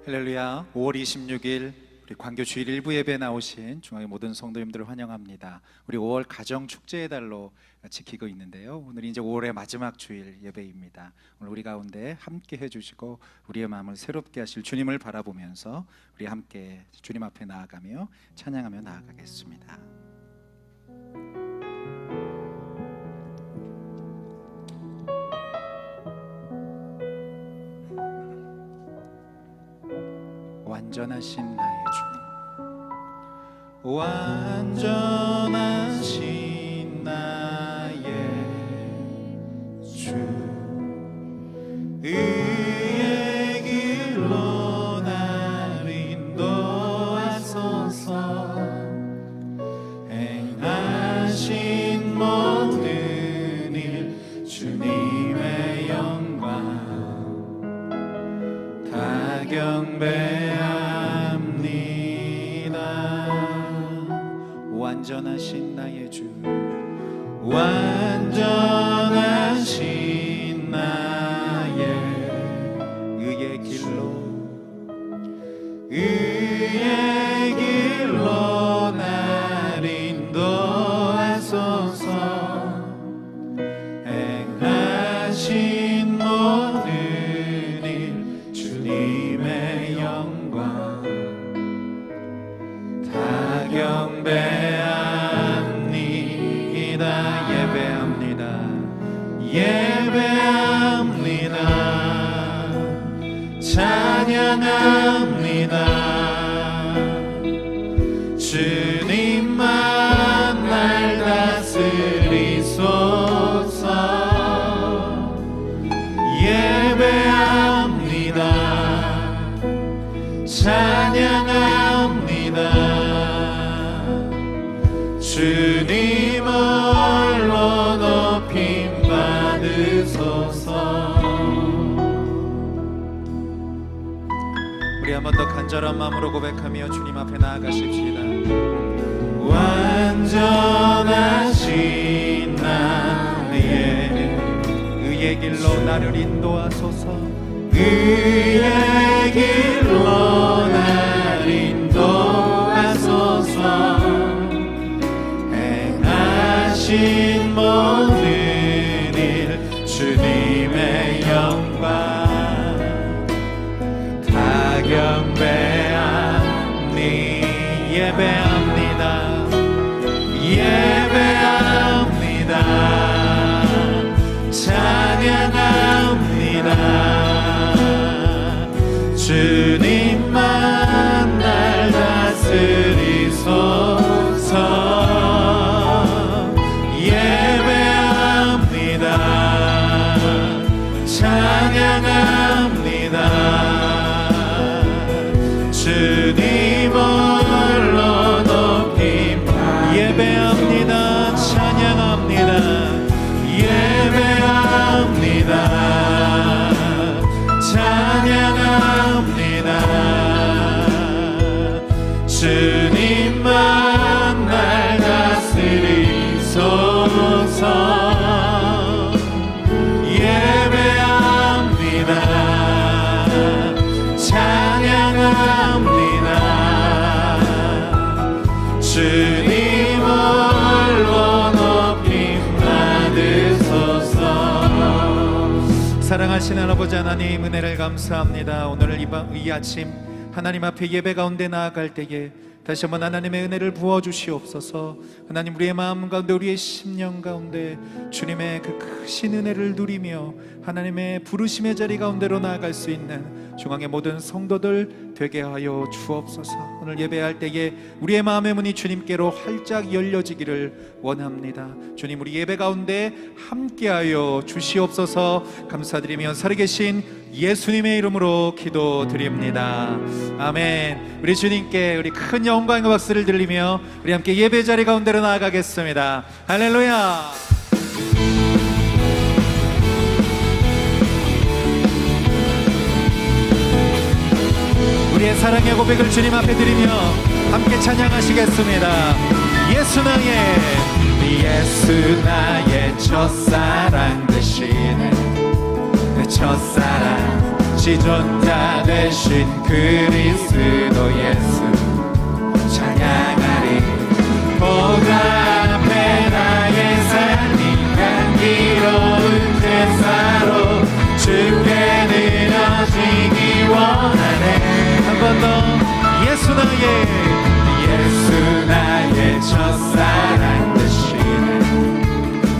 할렐루야. 5월 26일 우리 광교 주일 일부 예배에 나오신 중앙의 모든 성도님들을 환영합니다. 우리 5월 가정 축제의 달로 지키고 있는데요, 오늘이 이제 5월의 마지막 주일 예배입니다. 오늘 우리 가운데 함께 해주시고 우리의 마음을 새롭게 하실 주님을 바라보면서 우리 함께 주님 앞에 나아가며 찬양하며 나아가겠습니다. 완전하신 나의 주님, 완전하신 나의 주, 의의 길로 날 인도하소서. 행하신 모든 일 주님의 영광 다 경배합니다. 완전하신 나의 주, 완전하신 나의 의의 길로 날 인도하소서. 행하신 모든 일 주님의 영광 다 경배합니다. 예배합니다. 찬양합니다. 주님만 날 다스리소서. 예배합니다. 찬양합니다. 주님 홀로 높임 받으소서. 우리 한 번 더 간절한 마음으로 고백하며 주님 앞에 나아가십시다. 완전하신 나의 의의 길로 나를 인도하소서. 의의 길로 날 인도하소서. 행하신 모든 일 주님의 영광 다 경배하니. 예배합니다. 예배합니다. 찬양합니다. 주님만 날 다스리소서. 예배합니다. 찬양합니다. 주님 홀로 높임. 예배합니다. 찬양합니다. 예배합니다. 찬양합니다. 주님만 날 다스리소서. 예배합니다. 찬양합니다. 주님 홀로 높임 받으소서. 사랑하신 아버지 하나님, 은혜를 감사합니다. 오늘 이 아침 하나님 앞에 예배 가운데 나아갈 때에 다시 한번 하나님의 은혜를 부어주시옵소서. 하나님, 우리의 마음 가운데 우리의 심령 가운데 주님의 그 크신 은혜를 누리며 하나님의 부르심의 자리 가운데로 나아갈 수 있는 중앙의 모든 성도들 되게 하여 주옵소서. 오늘 예배할 때에 우리의 마음의 문이 주님께로 활짝 열려지기를 원합니다. 주님, 우리 예배 가운데 함께하여 주시옵소서. 감사드리며 살아계신 예수님의 이름으로 기도드립니다. 아멘. 우리 주님께 우리 큰 영광과 박수를 들리며 우리 함께 예배 자리 가운데로 나아가겠습니다. 할렐루야. 우리의 사랑의 고백을 주님 앞에 드리며 함께 찬양하시겠습니다. 예수 나의 첫사랑 되시네. 내 첫사랑 지존자 되신 그리스도 예수 찬양하리. 보좌 앞에 나의 삶이 향기로운 제사로 주께 드려지기 원하네. 한 번 더 예수 나의 첫사랑 되시네.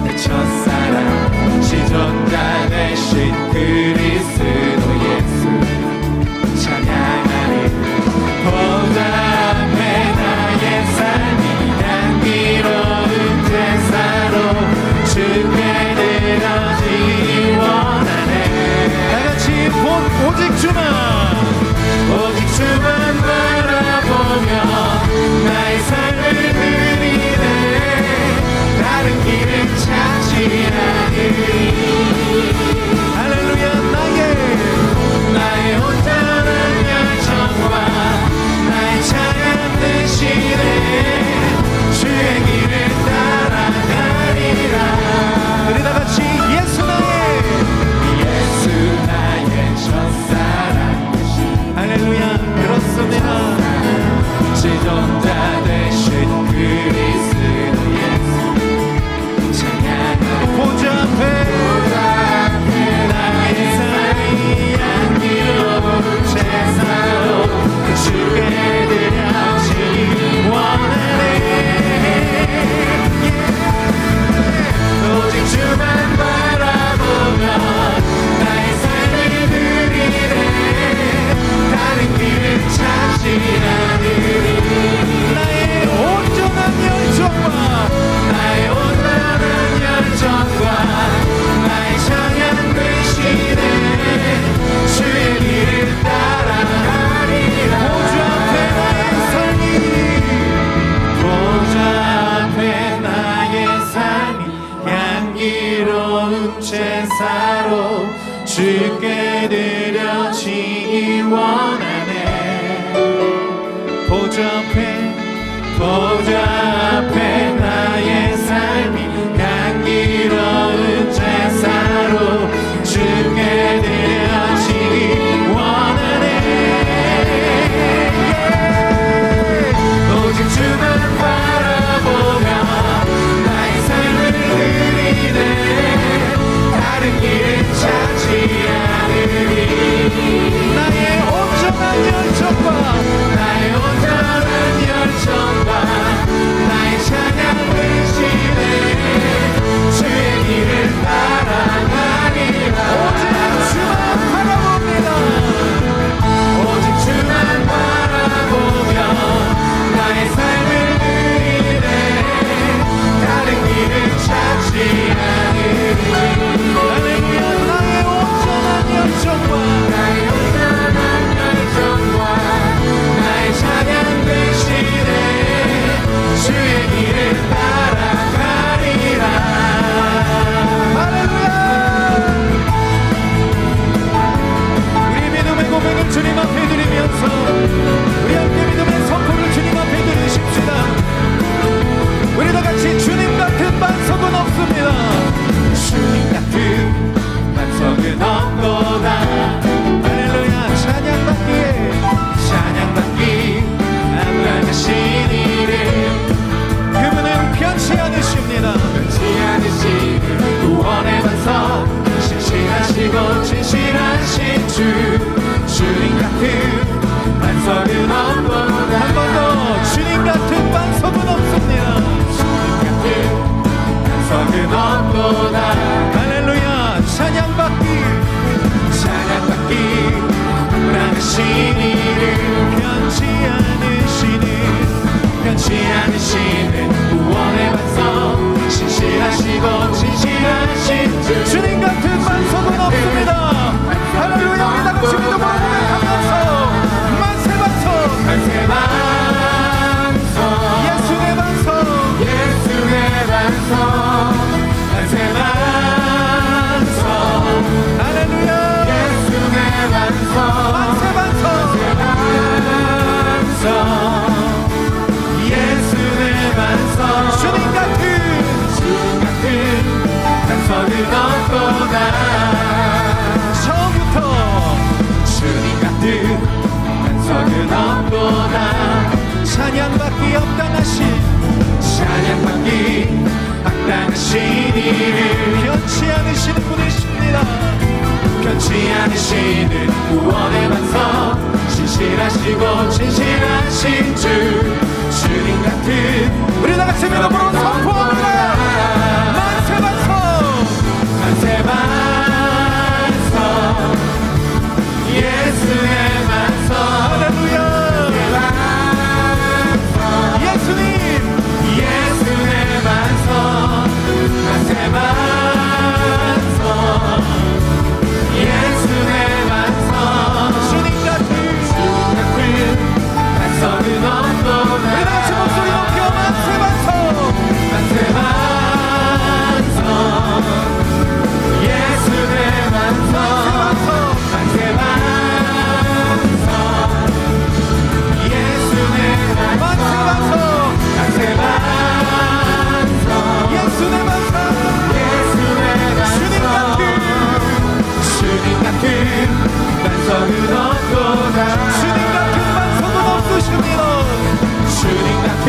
내 첫사랑 지존자 되신 그리스도 예수 찬양하리. 보좌 앞에 나의 삶이 향기로운 제사로 주께 드려지기 원하네. 다같이 오직 주만 바라보며 나의 삶을 드리네. 다른 길은 찾지 않으리. 할렐루야. 나의 온전한 열정과 나의 찬양 되시네. 주의 길을 따라가리라. 우리 다같이 예수 나의 첫사랑 되신. 할렐루야. 그렇습니다. 지존자 되신 그리스도 예수 찬양하리. 보좌 앞에 나의 삶이 향기로운 제사로 주께 드려지기 원하네. 오직 주만 바라보며 나의 삶을 드리네. 다른 길을 찾지 않으리. 나의 온전한 열정과 나의 찬양 되시네. 주의 길을 따라가리라. 보좌 앞에 나의 삶이 향기로운 제사로 주께 드려지기 원하네. 보좌 앞에 나의 삶이 향기로운 제사로 주께 드려지기 원하네. 오직 주만 바라보며 나의 삶을 드리네. 다른 길은 찾지 않으리. 나의 온전한 열정과 나의 찬양 되시네. 주의 길을 따라가리라. 오직 주만 바라보며 나의 삶을 드리네. 다른 길을 찾지 않으리. 나의 온전한 열정과 나의 찬양 되시네. 주의 길을 따라가리라. 할렐루야. 우리 믿음의 고백을 주님 앞에 드리면서 우리 함께 믿음의 선포를 주님 앞에 드리십시다. 우리 다같이 주님 같은 반석은 없습니다. 주님 같은 반석은 없도다. 할렐루야. 찬양받기 아무하신 이름. 그분은 편치 않으십니다. 구원의 반석 신실하시고 진실하신 주님 같은 반석은 없도다. 한 번 더. 주님 같은 반석은 없습니다. 주님 같은 반석은 없도다. 할렐루야. 찬양받기 아무하신 이름. 편치 않으시는 구원의 반석 신실하시고 진실하신 주님 같은 반석은 없습니다. 할렐루야. 우리 다같이 믿음으로 고백하면서 만세 반석 예수의 반석 만세 반석. 할렐루야. 예수의 반석 만세 반석. 반석은 없도다. 찬양받기 합당하신 이를 변치 않으시는 분이십니다. 변치 않으시는 구원의 반석, 신실하시고 진실하신 주, 주님 같은 우리 다같이 믿음으로 선포합니다. 만세 반석, 만세 반석, 예수의 반석. 할렐루야. 예수님, 예수의 반석, 만세 반석, 예수의 반석. 주님 같은 반석은 없도다. 우리 다같이 목소리 높여 만세 반석, 만세 반석, 예수의 반석, 만세 반석, 예수의 반석, 만세 반석, 예수의 반석, 예수의 반석. 주님 같은 반석은 없도다. 주님 같은 반석은 없으십니다. 주님 같은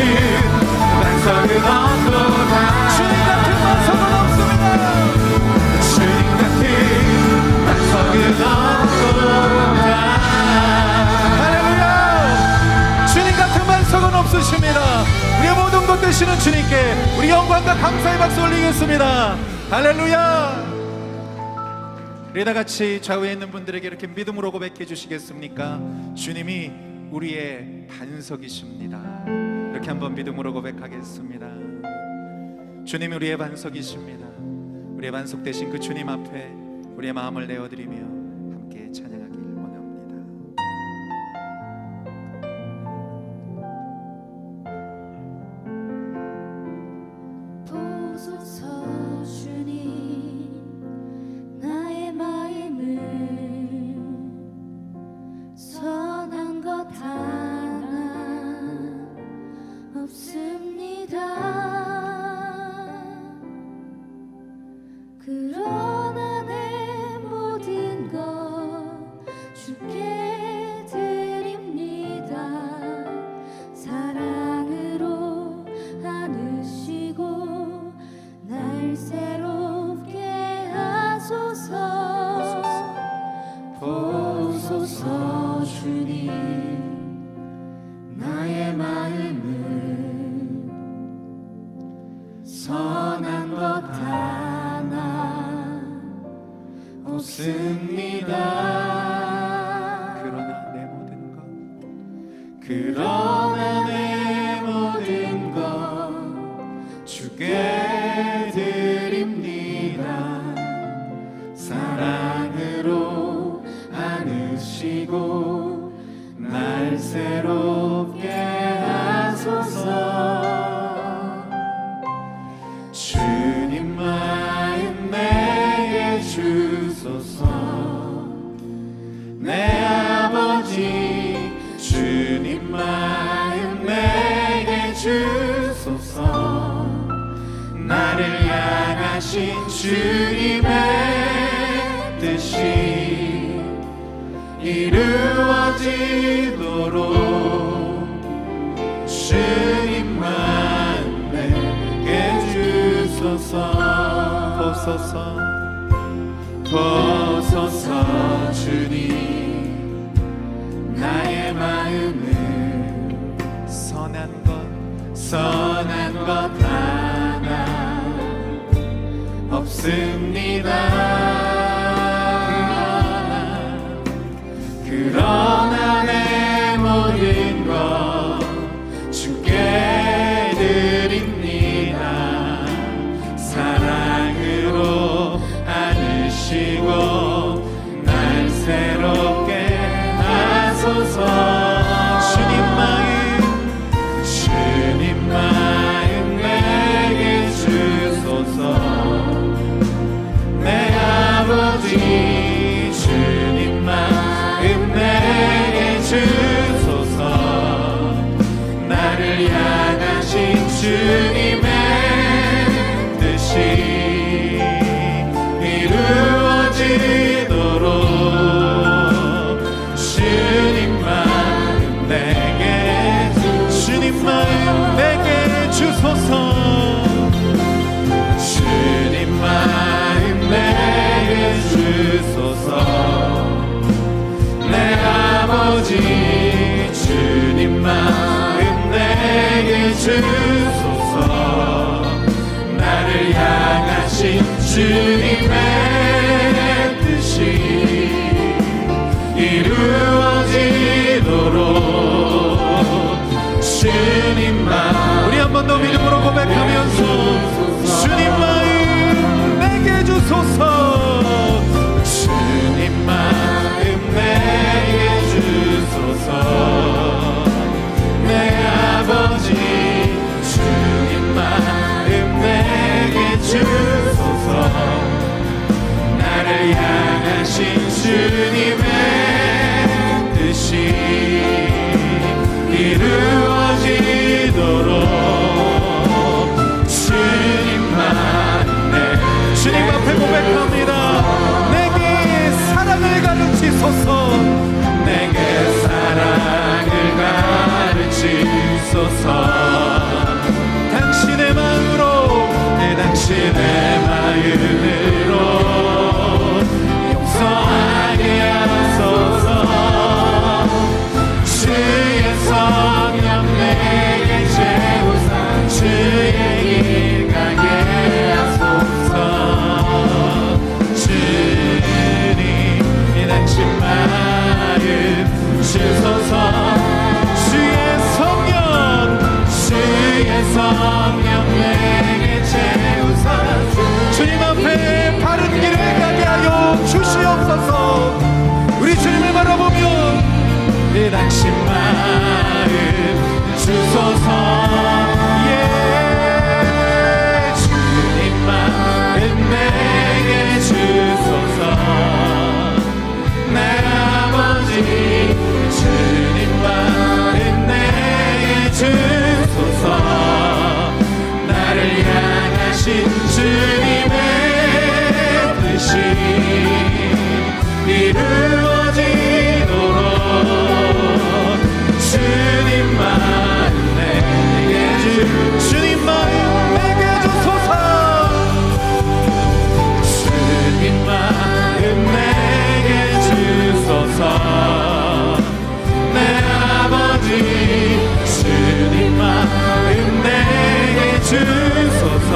반석은 없도다. 주님 같은 반석은 없습니다. 주님 같은 반석은 없도다. 할렐루야. 주님 같은 반석은 없으십니다. 우리의 모든 것 되시는 주님께 우리 영광과 감사의 박수 올리겠습니다. 할렐루야. 우리 다같이 좌우에 있는 분들에게 이렇게 믿음으로 고백해 주시겠습니까? 주님이 우리의 반석이십니다. 이렇게 한번 믿음으로 고백하겠습니다. 주님이 우리의 반석이십니다. 우리의 반석 되신 그 주님 앞에 우리의 마음을 내어드리며 함께 찬양하길 원합니다. 보소서 주님, 나의 마음을 선한 것 하나 없습니다. 그러나 내 모든 것 주께 드립니다. 사랑으로 안으시고 날 새롭게 하소서. 보소서 주님, 나의 마음을 선한 것 하나 없습니다. 그러나 내 모든 것, 그러나 내 모든 것 주께 드립니다. 사랑으로 안으시고 날 새롭게 하소서. 주님 마음 내게 주소서. 내 아버지 주님 마음 내게 주소서. 나를 향하신 주님의 뜻이 이루어지도록 주님 마음 내게 주소서. 보소서, 보소서 주님, 나의 마음을 선한 것 하나 없습니다. 그러나 내 모든 것 주께 드립니다. 사랑으로 안으시고 날 새롭게 하소서. 주님 마음 내게 주소서. 내 아버지 주님 마음 내게 아버지 주님 마음 내게 주소서 나를 향하신 주님의 뜻이 이루어지도록 주님 마음 우리 한 번 더 믿음으로 고백하면서 주님 마음 내게 주소서 주님 마음 내게 주소서 내 아버지 주님 마음 내게 주소서 나를 향하신 주님의 뜻이 이루어지도록 주님 앞에 고백합니다. 내게 사랑을 가르치소서 내게 사랑을 가르치소서 당신의 마음으로 당신의 마음으로 용서하게 하소서 주의 성령 내게 채우사 주의 길 가게 하소서 주님 이 당신 마음 주소서 주의 성령 내게 채우사 주님 앞에 바른 길을 가게 하여 주시옵소서. 우리 주님을 바라보며 이 당신 마음 주소서 예 주님 마음 내게 주소서 내 아버지 주님 마음 내게 주소서 나를 향하신 주님의 뜻이 이루어지도록 주님 마음 내게 주님 마음 내게 주소서 주님 마음 내게 주소서 내 아버지 주님 마음 내게 주소서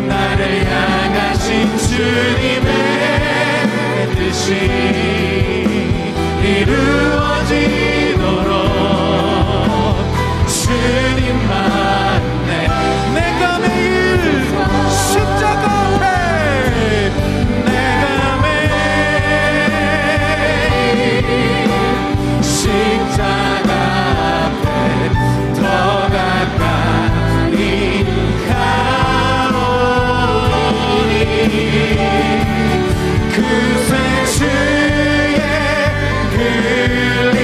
나를 향하신 주님의 뜻이 이루어지도록 주님 마음 내가 매일 십자가 앞에 내가 매일 십자가 앞에 더 가까이 가오니 그새 주의 흘린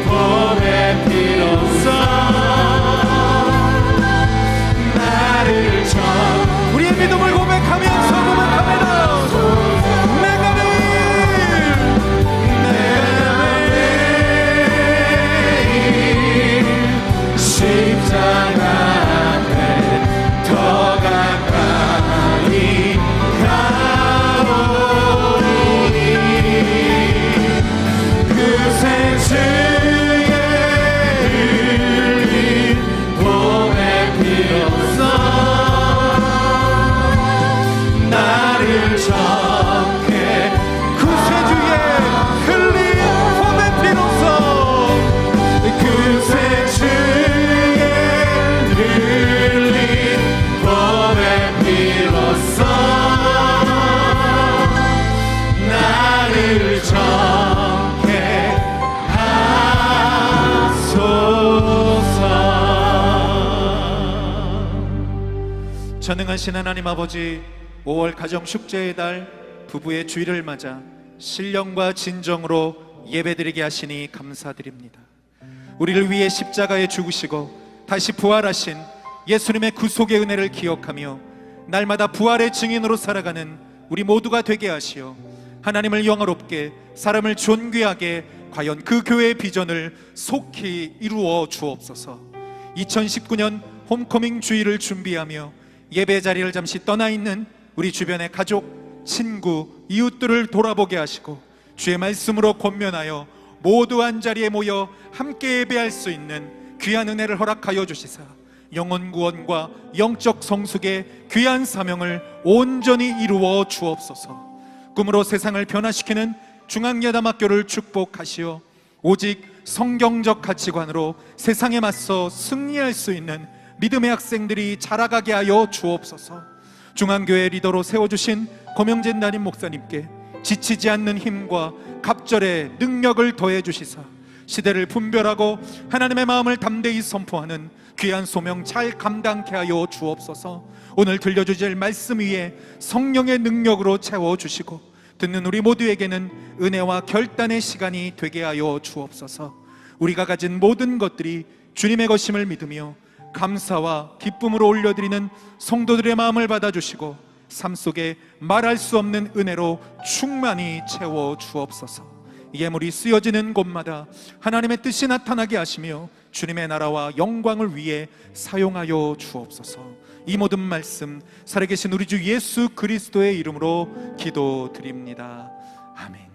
보배 피로써 나를 우리의 믿음을 고백하면서 고백합니다. 내가 매일 십자가 앞에 더 가까이 가오니 그새 주의 흘린 보배 피로써 나를 정케 구세주의 흘린 보배 피로써 그새 주의 흘린 보배 피로써 나를 정케 하소서 전능하신 하나님 아버지, 5월 가정 축제의 달 부부의 주일을 맞아 신령과 진정으로 예배드리게 하시니 감사드립니다. 우리를 위해 십자가에 죽으시고 다시 부활하신 예수님의 구속의 은혜를 기억하며 날마다 부활의 증인으로 살아가는 우리 모두가 되게 하시어 하나님을 영화롭게 사람을 존귀하게 과연 그 교회의 비전을 속히 이루어 주옵소서. 2019년 홈커밍 주일을 준비하며 예배 자리를 잠시 떠나 있는 우리 주변의 가족, 친구, 이웃들을 돌아보게 하시고 주의 말씀으로 권면하여 모두 한자리에 모여 함께 예배할 수 있는 귀한 은혜를 허락하여 주시사 영혼 구원과 영적 성숙의 귀한 사명을 온전히 이루어 주옵소서. 꿈으로 세상을 변화시키는 중앙예담학교를 축복하시어 오직 성경적 가치관으로 세상에 맞서 승리할 수 있는 믿음의 학생들이 자라가게 하여 주옵소서. 중앙교회 리더로 세워주신 고명진 담임 목사님께 지치지 않는 힘과 갑절의 능력을 더해 주시사 시대를 분별하고 하나님의 마음을 담대히 선포하는 귀한 소명 잘 감당케 하여 주옵소서. 오늘 들려주실 말씀 위에 성령의 능력으로 채워주시고 듣는 우리 모두에게는 은혜와 결단의 시간이 되게 하여 주옵소서. 우리가 가진 모든 것들이 주님의 것임을 믿으며 감사와 기쁨으로 올려드리는 성도들의 마음을 받아주시고 삶 속에 말할 수 없는 은혜로 충만히 채워 주옵소서. 예물이 쓰여지는 곳마다 하나님의 뜻이 나타나게 하시며 주님의 나라와 영광을 위해 사용하여 주옵소서. 이 모든 말씀 살아계신 우리 주 예수 그리스도의 이름으로 기도드립니다. 아멘.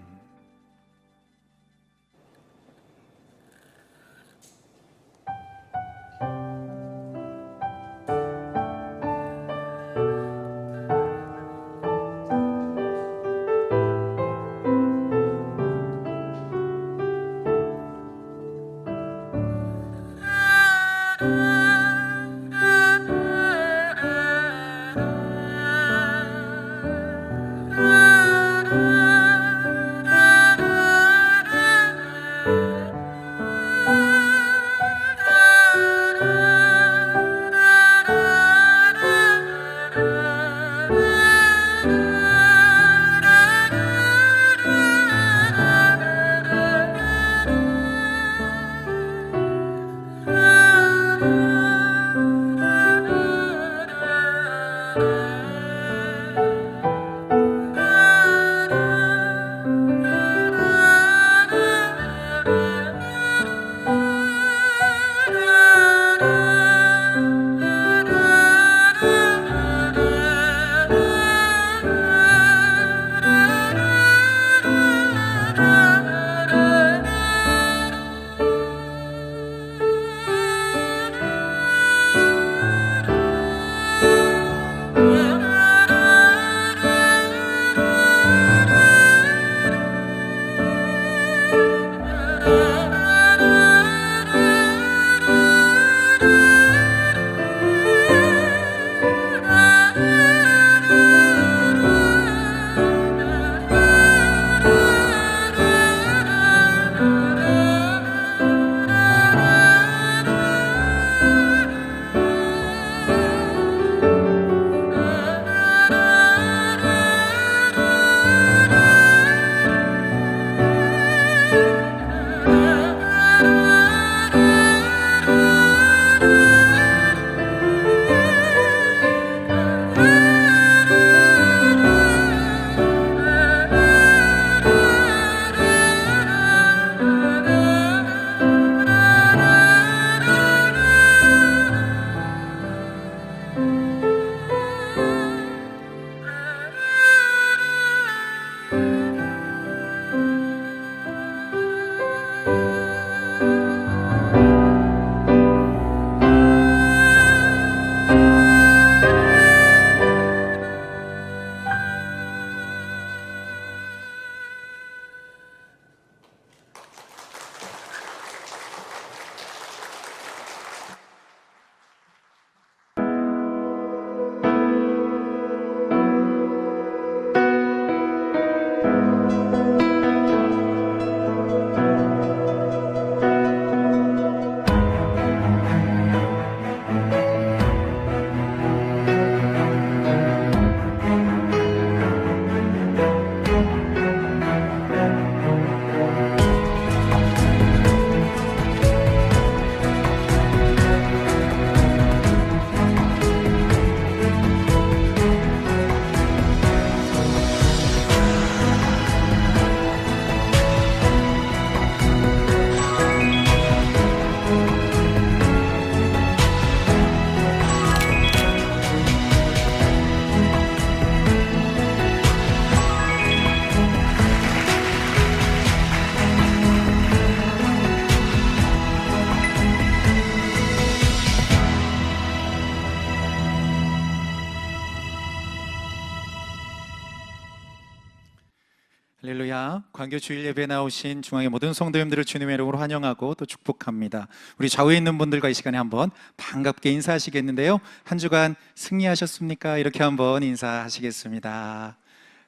할렐루야. 광교 주일 예배 나오신 중앙의 모든 성도님들을 주님의 이름으로 환영하고 또 축복합니다. 우리 좌우에 있는 분들과 이 시간에 한번 반갑게 인사하시겠는데요. 한 주간 승리하셨습니까? 이렇게 한번 인사하시겠습니다.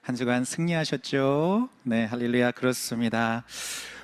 한 주간 승리하셨죠? 네, 할렐루야. 그렇습니다.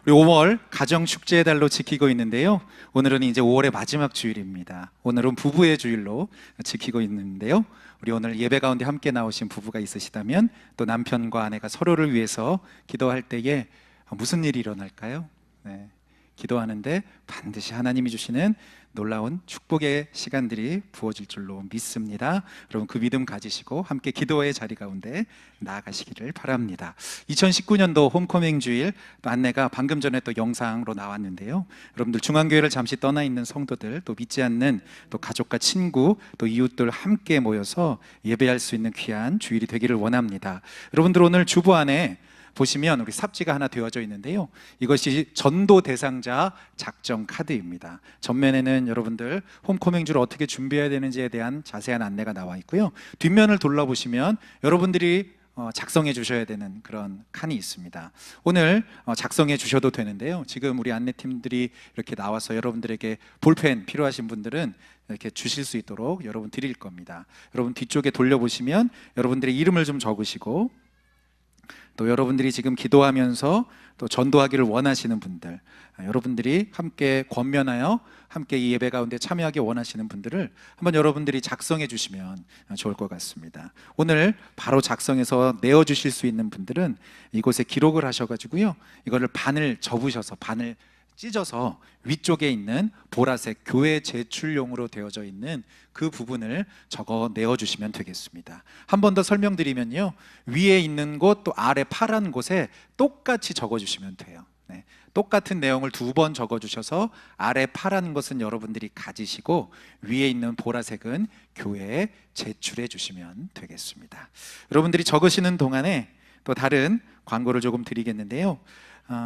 우리 5월 가정축제의 달로 지키고 있는데요. 오늘은 이제 5월의 마지막 주일입니다. 오늘은 부부의 주일로 지키고 있는데요. 우리 오늘 예배 가운데 함께 나오신 부부가 있으시다면 또 남편과 아내가 서로를 위해서 기도할 때에 무슨 일이 일어날까요? 네, 기도하는데 반드시 하나님이 주시는 놀라운 축복의 시간들이 부어질 줄로 믿습니다. 여러분 그 믿음 가지시고 함께 기도의 자리 가운데 나아가시기를 바랍니다. 2019년도 홈커밍 주일 또 안내가 방금 전에 또 영상으로 나왔는데요. 여러분들 중앙교회를 잠시 떠나 있는 성도들 또 믿지 않는 또 가족과 친구 또 이웃들 함께 모여서 예배할 수 있는 귀한 주일이 되기를 원합니다. 여러분들 오늘 주보 안에 보시면 우리 삽지가 하나 되어져 있는데요. 이것이 전도 대상자 작정 카드입니다. 전면에는 여러분들 홈커밍주를 어떻게 준비해야 되는지에 대한 자세한 안내가 나와 있고요. 뒷면을 둘러보시면 여러분들이 작성해 주셔야 되는 그런 칸이 있습니다. 오늘 작성해 주셔도 되는데요. 지금 우리 안내팀들이 이렇게 나와서 여러분들에게 볼펜 필요하신 분들은 이렇게 주실 수 있도록 여러분 드릴 겁니다. 여러분 뒤쪽에 돌려보시면 여러분들의 이름을 좀 적으시고 또 여러분들이 지금 기도하면서 또 전도하기를 원하시는 분들, 여러분들이 함께 권면하여 함께 이 예배 가운데 참여하기 원하시는 분들을 한번 여러분들이 작성해 주시면 좋을 것 같습니다. 오늘 바로 작성해서 내어주실 수 있는 분들은 이곳에 기록을 하셔가지고요, 이거를 반을 접으셔서 반을 찢어서 위쪽에 있는 보라색 교회 제출용으로 되어져 있는 그 부분을 적어 내어주시면 되겠습니다. 한 번 더 설명드리면요, 위에 있는 곳 또 아래 파란 곳에 똑같이 적어주시면 돼요. 네, 똑같은 내용을 2번 적어주셔서 아래 파란 것은 여러분들이 가지시고 위에 있는 보라색은 교회에 제출해 주시면 되겠습니다. 여러분들이 적으시는 동안에 또 다른 광고를 조금 드리겠는데요.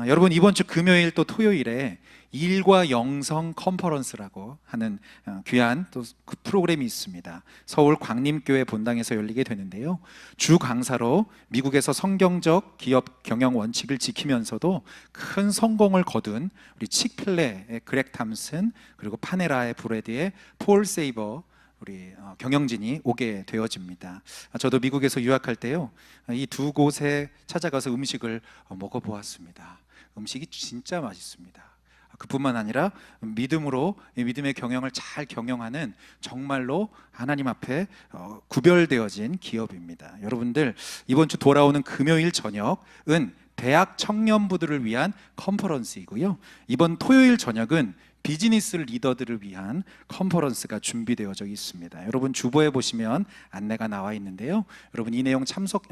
여러분 이번 주 금요일 또 토요일에 일과 영성 컨퍼런스라고 하는 귀한 또 그 프로그램이 있습니다. 서울 광림교회 본당에서 열리게 되는데요. 주 강사로 미국에서 성경적 기업 경영 원칙을 지키면서도 큰 성공을 거둔 우리 칙필레의 그렉 탐슨 그리고 파네라의 브레드의 폴 세이버 우리 경영진이 오게 되어집니다. 저도 미국에서 유학할 때요, 이 두 곳에 찾아가서 음식을 먹어보았습니다. 음식이 진짜 맛있습니다. 그뿐만 아니라 믿음으로 믿음의 경영을 잘 경영하는 정말로 하나님 앞에 구별되어진 기업입니다. 여러분들 이번 주 돌아오는 금요일 저녁은 대학 청년부들을 위한 컨퍼런스이고요, 이번 토요일 저녁은 비즈니스 리더들을 위한 컨퍼런스가 준비되어져 있습니다. 여러분 주보에 보시면 안내가 나와 있는데요. 여러분 이 내용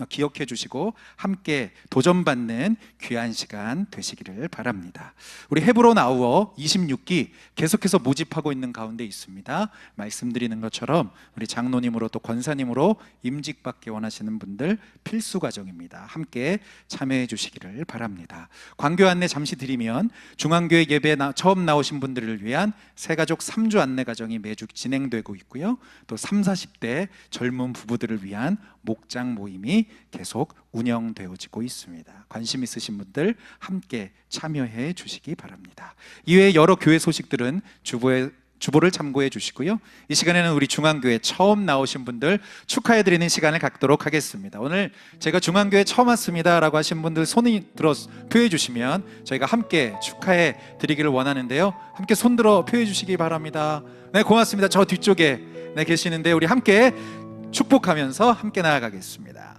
기억해 주시고 함께 도전받는 귀한 시간 되시기를 바랍니다. 우리 헤브론 아우어 26기 계속해서 모집하고 있는 가운데 있습니다. 말씀드리는 것처럼 우리 장로님으로 또 권사님으로 임직받기 원하시는 분들 필수 과정입니다. 함께 참여해 주시기를 바랍니다. 광교 안내 잠시 드리면 중앙교회 예배 처음 나오신 분들 을 위한 새가족 3주 안내 과정이 매주 진행되고 있고요, 또 30, 40대 젊은 부부들을 위한 목장 모임이 계속 운영되어지고 있습니다. 관심 있으신 분들 함께 참여해 주시기 바랍니다. 이외에 여러 교회 소식들은 주보를 참고해 주시고요, 이 시간에는 우리 중앙교회 처음 나오신 분들 축하해 드리는 시간을 갖도록 하겠습니다. 오늘 제가 중앙교회 처음 왔습니다 라고 하신 분들 손이 들어 표해 주시면 저희가 함께 축하해 드리기를 원하는데요, 함께 손 들어 표해 주시기 바랍니다. 네, 고맙습니다. 저 뒤쪽에 계시는데 우리 함께 축복하면서 함께 나아가겠습니다.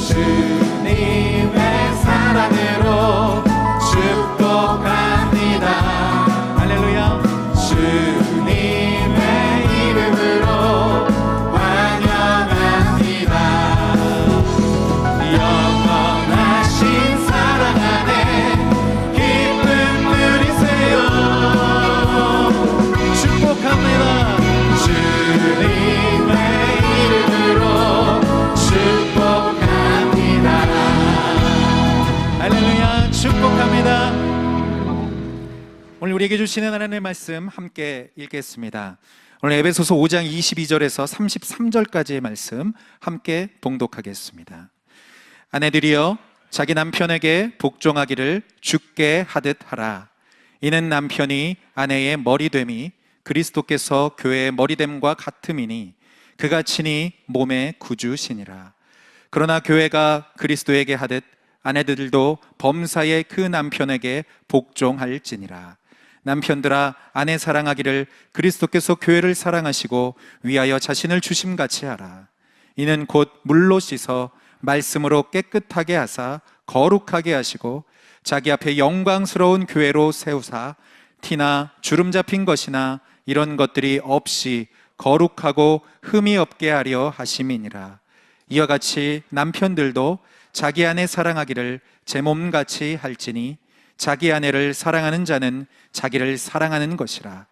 주님의 사랑으로 축복합니다. 할렐루야. 주님의 이름으로 환영합니다. 영원하신 사랑 안에 기쁨 우리에게 주시는 하나님의 말씀 함께 읽겠습니다. 오늘 에베소서 5장 22절에서 33절까지의 말씀 함께 봉독하겠습니다. 아내들이여 자기 남편에게 복종하기를 주께 하듯 하라. 이는 남편이 아내의 머리됨이 그리스도께서 교회의 머리됨과 같음이니 그가 친히 몸의 구주시니라. 그러나 교회가 그리스도에게 하듯 아내들도 범사에 그 남편에게 복종할지니라. 남편들아 아내 사랑하기를 그리스도께서 교회를 사랑하시고 위하여 자신을 주심같이 하라. 이는 곧 물로 씻어 말씀으로 깨끗하게 하사 거룩하게 하시고 자기 앞에 영광스러운 교회로 세우사 티나 주름 잡힌 것이나 이런 것들이 없이 거룩하고 흠이 없게 하려 하심이니라. 이와 같이 남편들도 자기 아내 사랑하기를 제 몸같이 할지니 자기 아내를 사랑하는 자는 자기를 사랑하는 것이라.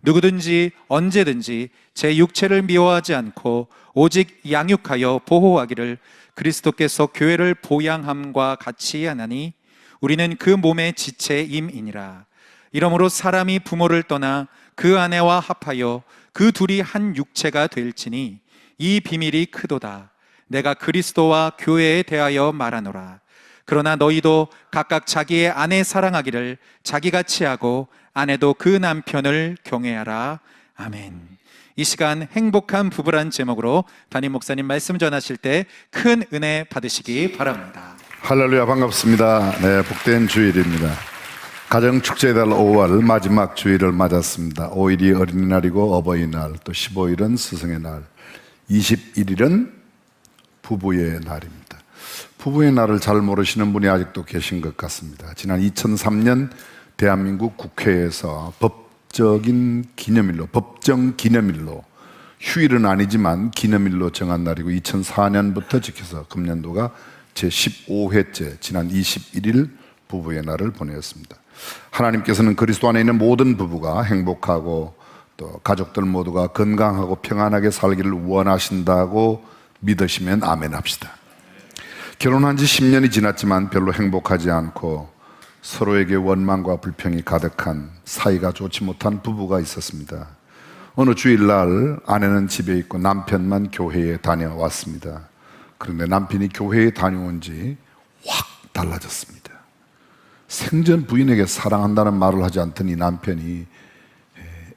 누구든지 언제든지 제 육체를 미워하지 않고 오직 양육하여 보호하기를 그리스도께서 교회를 보양함과 같이 하나니 우리는 그 몸의 지체임이니라. 이러므로 사람이 부모를 떠나 그 아내와 합하여 그 둘이 한 육체가 될지니 이 비밀이 크도다. 내가 그리스도와 교회에 대하여 말하노라. 그러나 너희도 각각 자기의 아내 사랑하기를 자기같이 하고 아내도 그 남편을 경외하라. 아멘. 이 시간 행복한 부부란 제목으로 담임 목사님 말씀 전하실 때 큰 은혜 받으시기 바랍니다. 할렐루야, 반갑습니다. 네, 복된 주일입니다. 가정축제의 달 5월 마지막 주일을 맞았습니다. 5일이 어린이날이고 어버이날, 또 15일은 스승의 날, 21일은 부부의 날입니다. 부부의 날을 잘 모르시는 분이 아직도 계신 것 같습니다. 지난 2003년 대한민국 국회에서 법정 기념일로, 휴일은 아니지만 기념일로 정한 날이고 2004년부터 지켜서 금년도가 제15회째 지난 21일 부부의 날을 보내었습니다. 하나님께서는 그리스도 안에 있는 모든 부부가 행복하고 또 가족들 모두가 건강하고 평안하게 살기를 원하신다고 믿으시면 아멘 합시다. 결혼한 지 10년이 지났지만 별로 행복하지 않고 서로에게 원망과 불평이 가득한 사이가 좋지 못한 부부가 있었습니다. 어느 주일날 아내는 집에 있고 남편만 교회에 다녀왔습니다. 그런데 남편이 교회에 다녀온 지 확 달라졌습니다. 생전 부인에게 사랑한다는 말을 하지 않던 이 남편이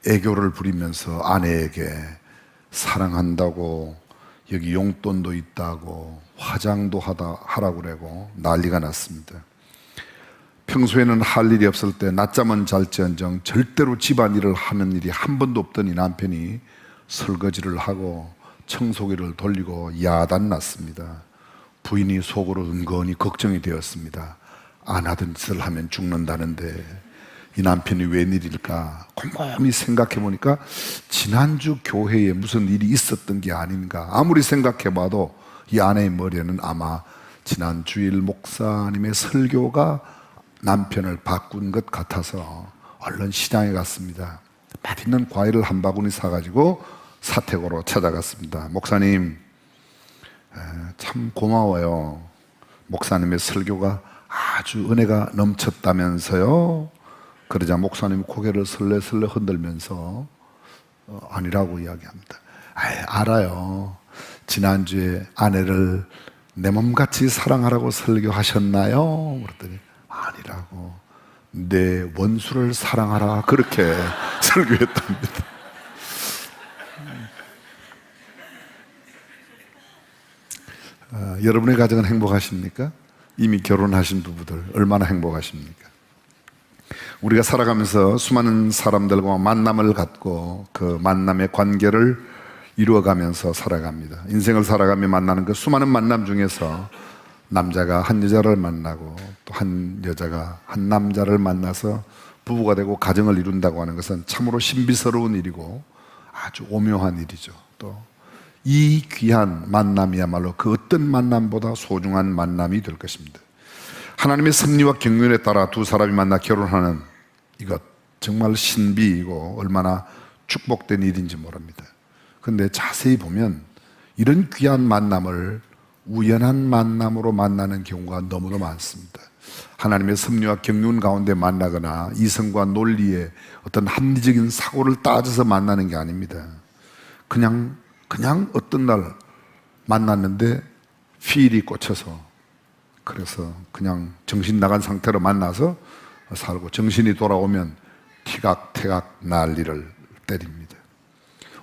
애교를 부리면서 아내에게 사랑한다고, 여기 용돈도 있다고, 화장도 하라고 그러고 난리가 났습니다. 평소에는 할 일이 없을 때 낮잠은 잘지언정 절대로 집안일을 하는 일이 한 번도 없던 이 남편이 설거지를 하고 청소기를 돌리고 야단났습니다. 부인이 속으로 은근히 걱정이 되었습니다. 안 하던 짓을 하면 죽는다는데 이 남편이 웬일일까 곰곰이 생각해 보니까 지난주 교회에 무슨 일이 있었던 게 아닌가. 아무리 생각해 봐도 이 아내의 머리에는 아마 지난 주일 목사님의 설교가 남편을 바꾼 것 같아서 얼른 시장에 갔습니다. 맛있는 과일을 한 바구니 사가지고 사택으로 찾아갔습니다. 목사님, 참 고마워요. 목사님의 설교가 아주 은혜가 넘쳤다면서요. 그러자 목사님이 고개를 설레설레 흔들면서 아니라고 이야기합니다. 알아요. 지난주에 아내를 내 몸같이 사랑하라고 설교하셨나요? 그랬더니 아니라고, 내 원수를 사랑하라 그렇게 설교했답니다. 여러분의 가정은 행복하십니까? 이미 결혼하신 부부들 얼마나 행복하십니까? 우리가 살아가면서 수많은 사람들과 만남을 갖고 그 만남의 관계를 이루어가면서 살아갑니다. 인생을 살아가며 만나는 그 수많은 만남 중에서 남자가 한 여자를 만나고 또 한 여자가 한 남자를 만나서 부부가 되고 가정을 이룬다고 하는 것은 참으로 신비스러운 일이고 아주 오묘한 일이죠. 또 이 귀한 만남이야말로 그 어떤 만남보다 소중한 만남이 될 것입니다. 하나님의 섭리와 경륜에 따라 두 사람이 만나 결혼하는 이것 정말 신비이고 얼마나 축복된 일인지 모릅니다. 그런데 자세히 보면 이런 귀한 만남을 우연한 만남으로 만나는 경우가 너무도 많습니다. 하나님의 섭리와 경륜 가운데 만나거나 이성과 논리의 어떤 합리적인 사고를 따져서 만나는 게 아닙니다. 그냥 어떤 날 만났는데 필이 꽂혀서, 그래서 그냥 정신 나간 상태로 만나서 살고 정신이 돌아오면 티각태각 난리를 때립니다.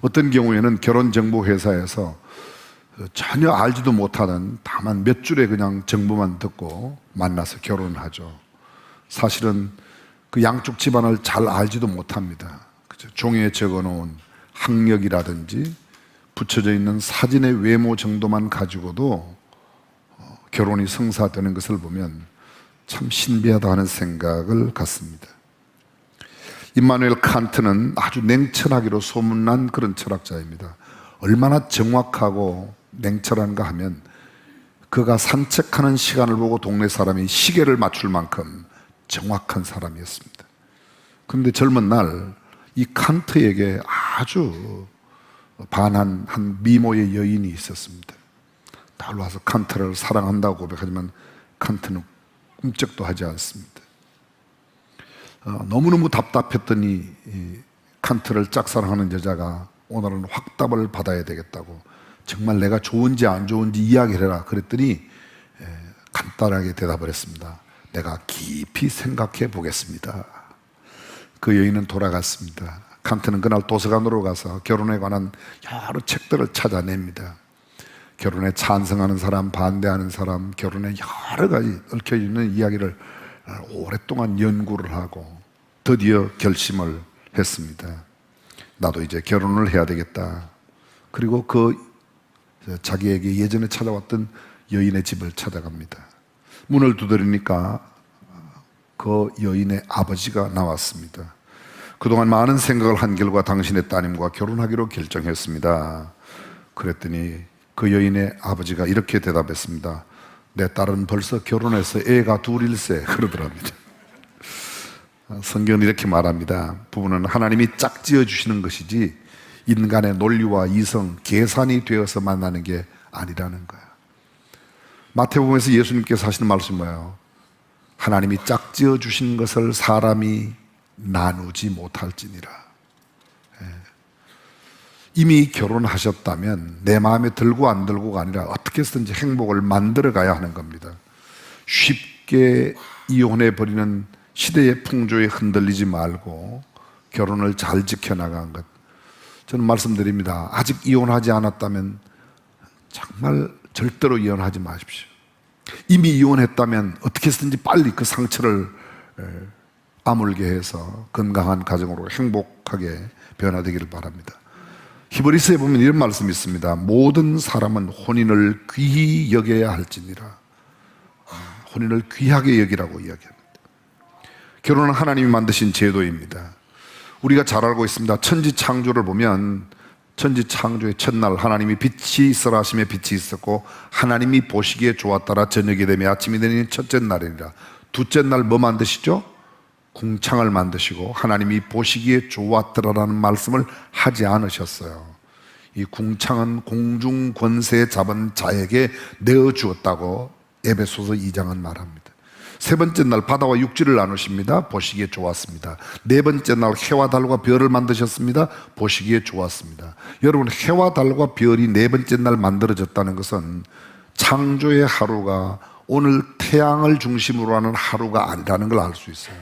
어떤 경우에는 결혼정보회사에서 전혀 알지도 못하는 다만 몇 줄의 그냥 정보만 듣고 만나서 결혼을 하죠. 사실은 그 양쪽 집안을 잘 알지도 못합니다. 그죠? 종이에 적어놓은 학력이라든지 붙여져 있는 사진의 외모 정도만 가지고도 결혼이 성사되는 것을 보면 참 신비하다 하는 생각을 갖습니다. 임마누엘 칸트는 아주 냉철하기로 소문난 그런 철학자입니다. 얼마나 정확하고 냉철한가 하면 그가 산책하는 시간을 보고 동네 사람이 시계를 맞출 만큼 정확한 사람이었습니다. 그런데 젊은 날 이 칸트에게 아주 반한 한 미모의 여인이 있었습니다. 달려와서 칸트를 사랑한다고 고백하지만 칸트는 꿈쩍도 하지 않습니다. 너무너무 답답했더니 칸트를 짝사랑하는 여자가 오늘은 확답을 받아야 되겠다고, 정말 내가 좋은지 안 좋은지 이야기를 해라 그랬더니 간단하게 대답을 했습니다. 내가 깊이 생각해 보겠습니다. 그 여인은 돌아갔습니다. 칸트는 그날 도서관으로 가서 결혼에 관한 여러 책들을 찾아냅니다. 결혼에 찬성하는 사람, 반대하는 사람, 결혼에 여러 가지 얽혀있는 이야기를 오랫동안 연구를 하고 드디어 결심을 했습니다. 나도 이제 결혼을 해야 되겠다. 그리고 자기에게 예전에 찾아왔던 여인의 집을 찾아갑니다. 문을 두드리니까 그 여인의 아버지가 나왔습니다. 그동안 많은 생각을 한 결과 당신의 따님과 결혼하기로 결정했습니다. 그랬더니 그 여인의 아버지가 이렇게 대답했습니다. 내 딸은 벌써 결혼해서 애가 둘일세 그러더랍니다. 성경은 이렇게 말합니다. 부부는 하나님이 짝지어 주시는 것이지 인간의 논리와 이성, 계산이 되어서 만나는 게 아니라는 거야. 마태복음에서 예수님께서 하시는 말씀이 뭐예요? 하나님이 짝지어 주신 것을 사람이 나누지 못할지니라. 이미 결혼하셨다면 내 마음에 들고 안 들고가 아니라 어떻게 해서든지 행복을 만들어 가야 하는 겁니다. 쉽게 이혼해버리는 시대의 풍조에 흔들리지 말고 결혼을 잘 지켜나간 것, 저는 말씀드립니다. 아직 이혼하지 않았다면 정말 절대로 이혼하지 마십시오. 이미 이혼했다면 어떻게 해서든지 빨리 그 상처를 아물게 해서 건강한 가정으로 행복하게 변화되기를 바랍니다. 히브리서에 보면 이런 말씀이 있습니다. 모든 사람은 혼인을 귀히 여겨야 할지니라. 혼인을 귀하게 여기라고 이야기합니다. 결혼은 하나님이 만드신 제도입니다. 우리가 잘 알고 있습니다. 천지 창조를 보면 천지 창조의 첫날 하나님이 빛이 있으라 하심에 빛이 있었고 하나님이 보시기에 좋았더라. 저녁이 되며 아침이 되니 첫째 날이니라. 둘째 날 뭐 만드시죠? 궁창을 만드시고 하나님이 보시기에 좋았더라라는 말씀을 하지 않으셨어요. 이 궁창은 공중 권세 잡은 자에게 내어주었다고 에베소서 2장은 말합니다. 세 번째 날 바다와 육지를 나누십니다. 보시기에 좋았습니다. 네 번째 날 해와 달과 별을 만드셨습니다. 보시기에 좋았습니다. 여러분, 해와 달과 별이 네 번째 날 만들어졌다는 것은 창조의 하루가 오늘 태양을 중심으로 하는 하루가 아니라는 걸 알 수 있어요.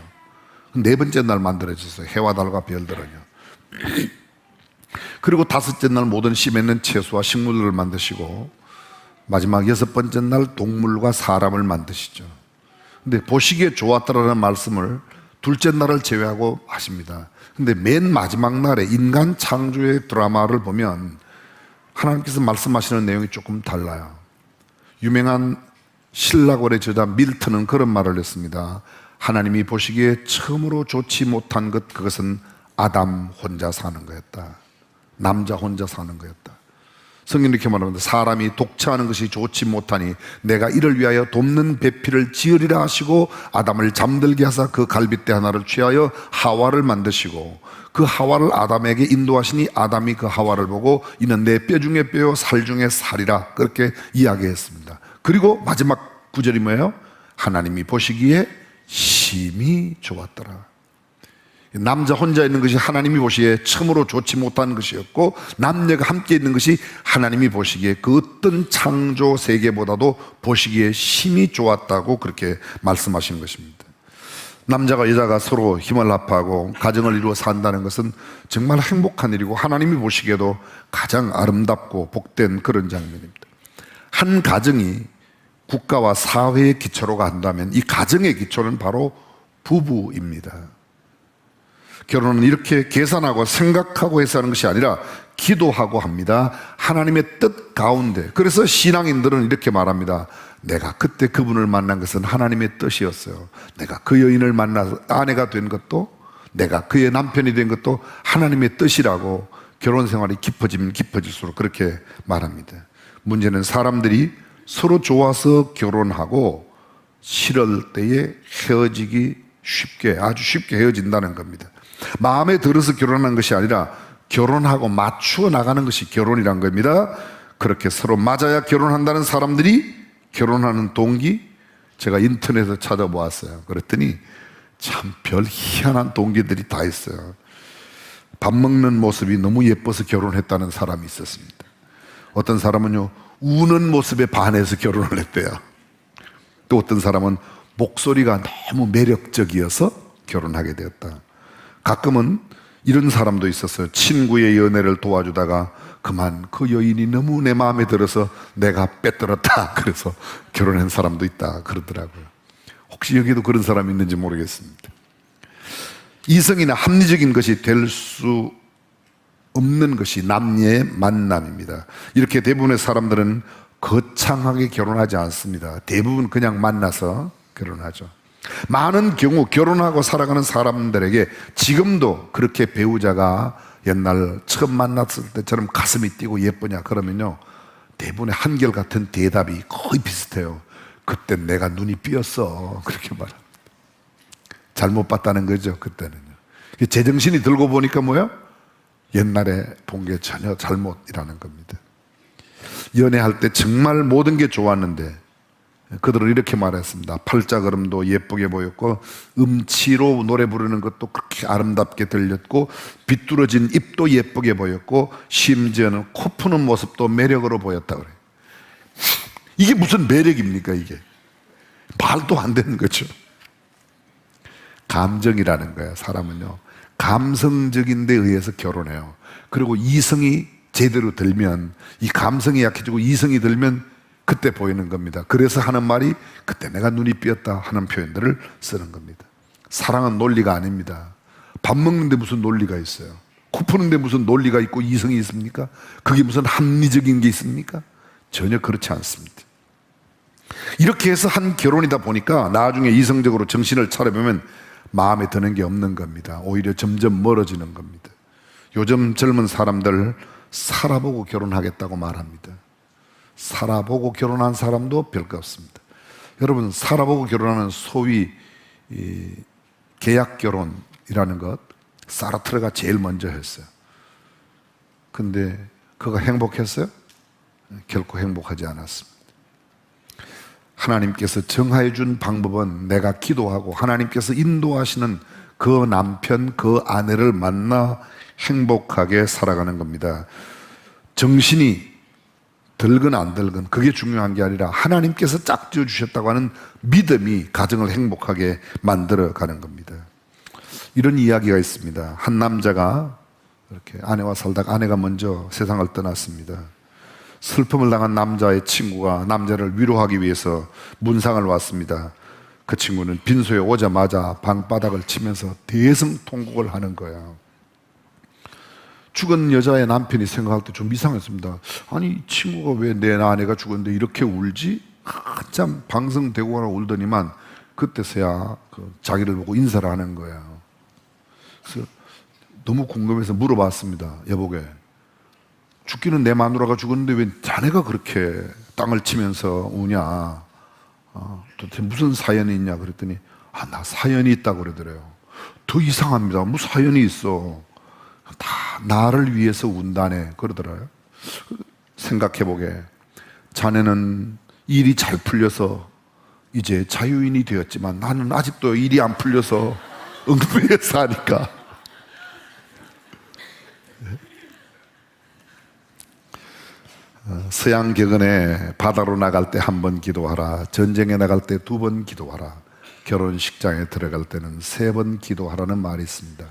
네 번째 날 만들어졌어요. 해와 달과 별들은요. 그리고 다섯째 날 모든 씨 맺는 채소와 식물들을 만드시고 마지막 여섯 번째 날 동물과 사람을 만드시죠. 근데 보시기에 좋았더라는 말씀을 둘째 날을 제외하고 하십니다. 근데 맨 마지막 날에 인간 창조의 드라마를 보면 하나님께서 말씀하시는 내용이 조금 달라요. 유명한 신라권의 저자 밀턴은 그런 말을 했습니다. 하나님이 보시기에 처음으로 좋지 못한 것, 그것은 아담 혼자 사는 거였다. 남자 혼자 사는 거였다. 성경이 이렇게 말합니다. 사람이 독차하는 것이 좋지 못하니 내가 이를 위하여 돕는 배필을 지으리라 하시고 아담을 잠들게 하사 그 갈빗대 하나를 취하여 하와를 만드시고 그 하와를 아담에게 인도하시니 아담이 그 하와를 보고 이는 내 뼈 중에 뼈요 살 중에 살이라 그렇게 이야기했습니다. 그리고 마지막 구절이 뭐예요? 하나님이 보시기에 심히 좋았더라. 남자 혼자 있는 것이 하나님이 보시기에 처음으로 좋지 못한 것이었고, 남녀가 함께 있는 것이 하나님이 보시기에 그 어떤 창조 세계보다도 보시기에 심히 좋았다고 그렇게 말씀하시는 것입니다. 남자가 여자가 서로 힘을 합하고 가정을 이루어 산다는 것은 정말 행복한 일이고 하나님이 보시기에도 가장 아름답고 복된 그런 장면입니다. 한 가정이 국가와 사회의 기초로 간다면 이 가정의 기초는 바로 부부입니다. 결혼은 이렇게 계산하고 생각하고 해서 하는 것이 아니라 기도하고 합니다. 하나님의 뜻 가운데. 그래서 신앙인들은 이렇게 말합니다. 내가 그때 그분을 만난 것은 하나님의 뜻이었어요. 내가 그 여인을 만나서 아내가 된 것도, 내가 그의 남편이 된 것도 하나님의 뜻이라고 결혼 생활이 깊어지면 깊어질수록 그렇게 말합니다. 문제는 사람들이 서로 좋아서 결혼하고 싫을 때에 헤어지기 쉽게, 아주 쉽게 헤어진다는 겁니다. 마음에 들어서 결혼한 것이 아니라 결혼하고 맞추어 나가는 것이 결혼이란 겁니다. 그렇게 서로 맞아야 결혼한다는 사람들이 결혼하는 동기, 제가 인터넷에서 찾아보았어요. 그랬더니 참 별 희한한 동기들이 다 있어요. 밥 먹는 모습이 너무 예뻐서 결혼했다는 사람이 있었습니다. 어떤 사람은요, 우는 모습에 반해서 결혼을 했대요. 또 어떤 사람은 목소리가 너무 매력적이어서 결혼하게 되었다. 가끔은 이런 사람도 있었어요. 친구의 연애를 도와주다가 그만 그 여인이 너무 내 마음에 들어서 내가 빼들었다. 그래서 결혼한 사람도 있다 그러더라고요. 혹시 여기도 그런 사람이 있는지 모르겠습니다. 이성이나 합리적인 것이 될 수 없는 것이 남녀의 만남입니다. 이렇게 대부분의 사람들은 거창하게 결혼하지 않습니다. 대부분 그냥 만나서 결혼하죠. 많은 경우 결혼하고 살아가는 사람들에게 지금도 그렇게 배우자가 옛날 처음 만났을 때처럼 가슴이 뛰고 예쁘냐 그러면요, 대부분의 한결같은 대답이 거의 비슷해요. 그때 내가 눈이 삐었어. 그렇게 말합니다. 잘못 봤다는 거죠. 그때는요. 제정신이 들고 보니까 뭐야? 옛날에 본 게 전혀 잘못이라는 겁니다. 연애할 때 정말 모든 게 좋았는데 그들은 이렇게 말했습니다. 팔자걸음도 예쁘게 보였고 음치로 노래 부르는 것도 그렇게 아름답게 들렸고 비뚤어진 입도 예쁘게 보였고 심지어는 코 푸는 모습도 매력으로 보였다고 그래요. 이게 무슨 매력입니까? 이게 말도 안 되는 거죠. 감정이라는 거예요. 사람은요, 감성적인 데 의해서 결혼해요. 그리고 이성이 제대로 들면, 이 감성이 약해지고 이성이 들면 그때 보이는 겁니다. 그래서 하는 말이 그때 내가 눈이 삐었다 하는 표현들을 쓰는 겁니다. 사랑은 논리가 아닙니다. 밥 먹는데 무슨 논리가 있어요? 코 푸는데 무슨 논리가 있고 이성이 있습니까? 그게 무슨 합리적인 게 있습니까? 전혀 그렇지 않습니다. 이렇게 해서 한 결혼이다 보니까 나중에 이성적으로 정신을 차려보면 마음에 드는 게 없는 겁니다. 오히려 점점 멀어지는 겁니다. 요즘 젊은 사람들 살아보고 결혼하겠다고 말합니다. 살아보고 결혼한 사람도 별거 없습니다. 여러분, 살아보고 결혼하는 소위 계약 결혼이라는 것 사르트르가 제일 먼저 했어요. 근데 그가 행복했어요? 결코 행복하지 않았습니다. 하나님께서 정하여 준 방법은 내가 기도하고 하나님께서 인도하시는 그 남편, 그 아내를 만나 행복하게 살아가는 겁니다. 정신이 들건 안 들건 그게 중요한 게 아니라 하나님께서 짝지어 주셨다고 하는 믿음이 가정을 행복하게 만들어가는 겁니다. 이런 이야기가 있습니다. 한 남자가 이렇게 아내와 살다가 아내가 먼저 세상을 떠났습니다. 슬픔을 당한 남자의 친구가 남자를 위로하기 위해서 문상을 왔습니다. 그 친구는 빈소에 오자마자 방바닥을 치면서 대성통곡을 하는 거예요. 죽은 여자의 남편이 생각할 때 좀 이상했습니다. 아니, 친구가 왜 내 아내가 죽었는데 이렇게 울지? 한참 방성대고 울더니만 그때서야 자기를 보고 인사를 하는 거예요. 그래서 너무 궁금해서 물어봤습니다. 여보게, 죽기는 내 마누라가 죽었는데 왜 자네가 그렇게 땅을 치면서 우냐? 도대체 무슨 사연이 있냐? 그랬더니 나 사연이 있다고 그러더래요. 더 이상합니다. 뭐 사연이 있어? 다 나를 위해서 운다네 그러더라고요. 생각해보게, 자네는 일이 잘 풀려서 이제 자유인이 되었지만 나는 아직도 일이 안 풀려서 엉뚱하게 사니까. 서양 격언에 바다로 나갈 때 한 번 기도하라, 전쟁에 나갈 때 2번 기도하라, 결혼식장에 들어갈 때는 3번 기도하라는 말이 있습니다.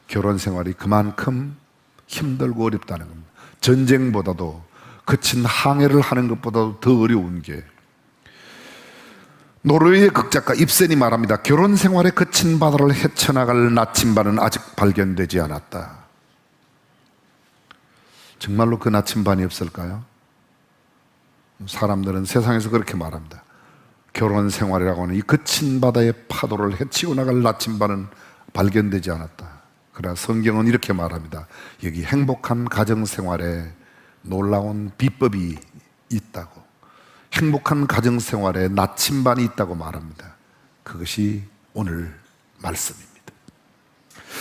결혼 생활이 그만큼 힘들고 어렵다는 겁니다. 전쟁보다도 거친 항해를 하는 것보다도 더 어려운 게, 노르웨이의 극작가 입센이 말합니다. 결혼 생활에 거친 바다를 헤쳐나갈 나침반은 아직 발견되지 않았다. 정말로 그 나침반이 없을까요? 사람들은 세상에서 그렇게 말합니다. 결혼 생활이라고 하는 이 거친 바다의 파도를 헤치고 나갈 나침반은 발견되지 않았다. 그러나 성경은 이렇게 말합니다. 여기 행복한 가정 생활에 놀라운 비법이 있다고, 행복한 가정 생활에 나침반이 있다고 말합니다. 그것이 오늘 말씀입니다.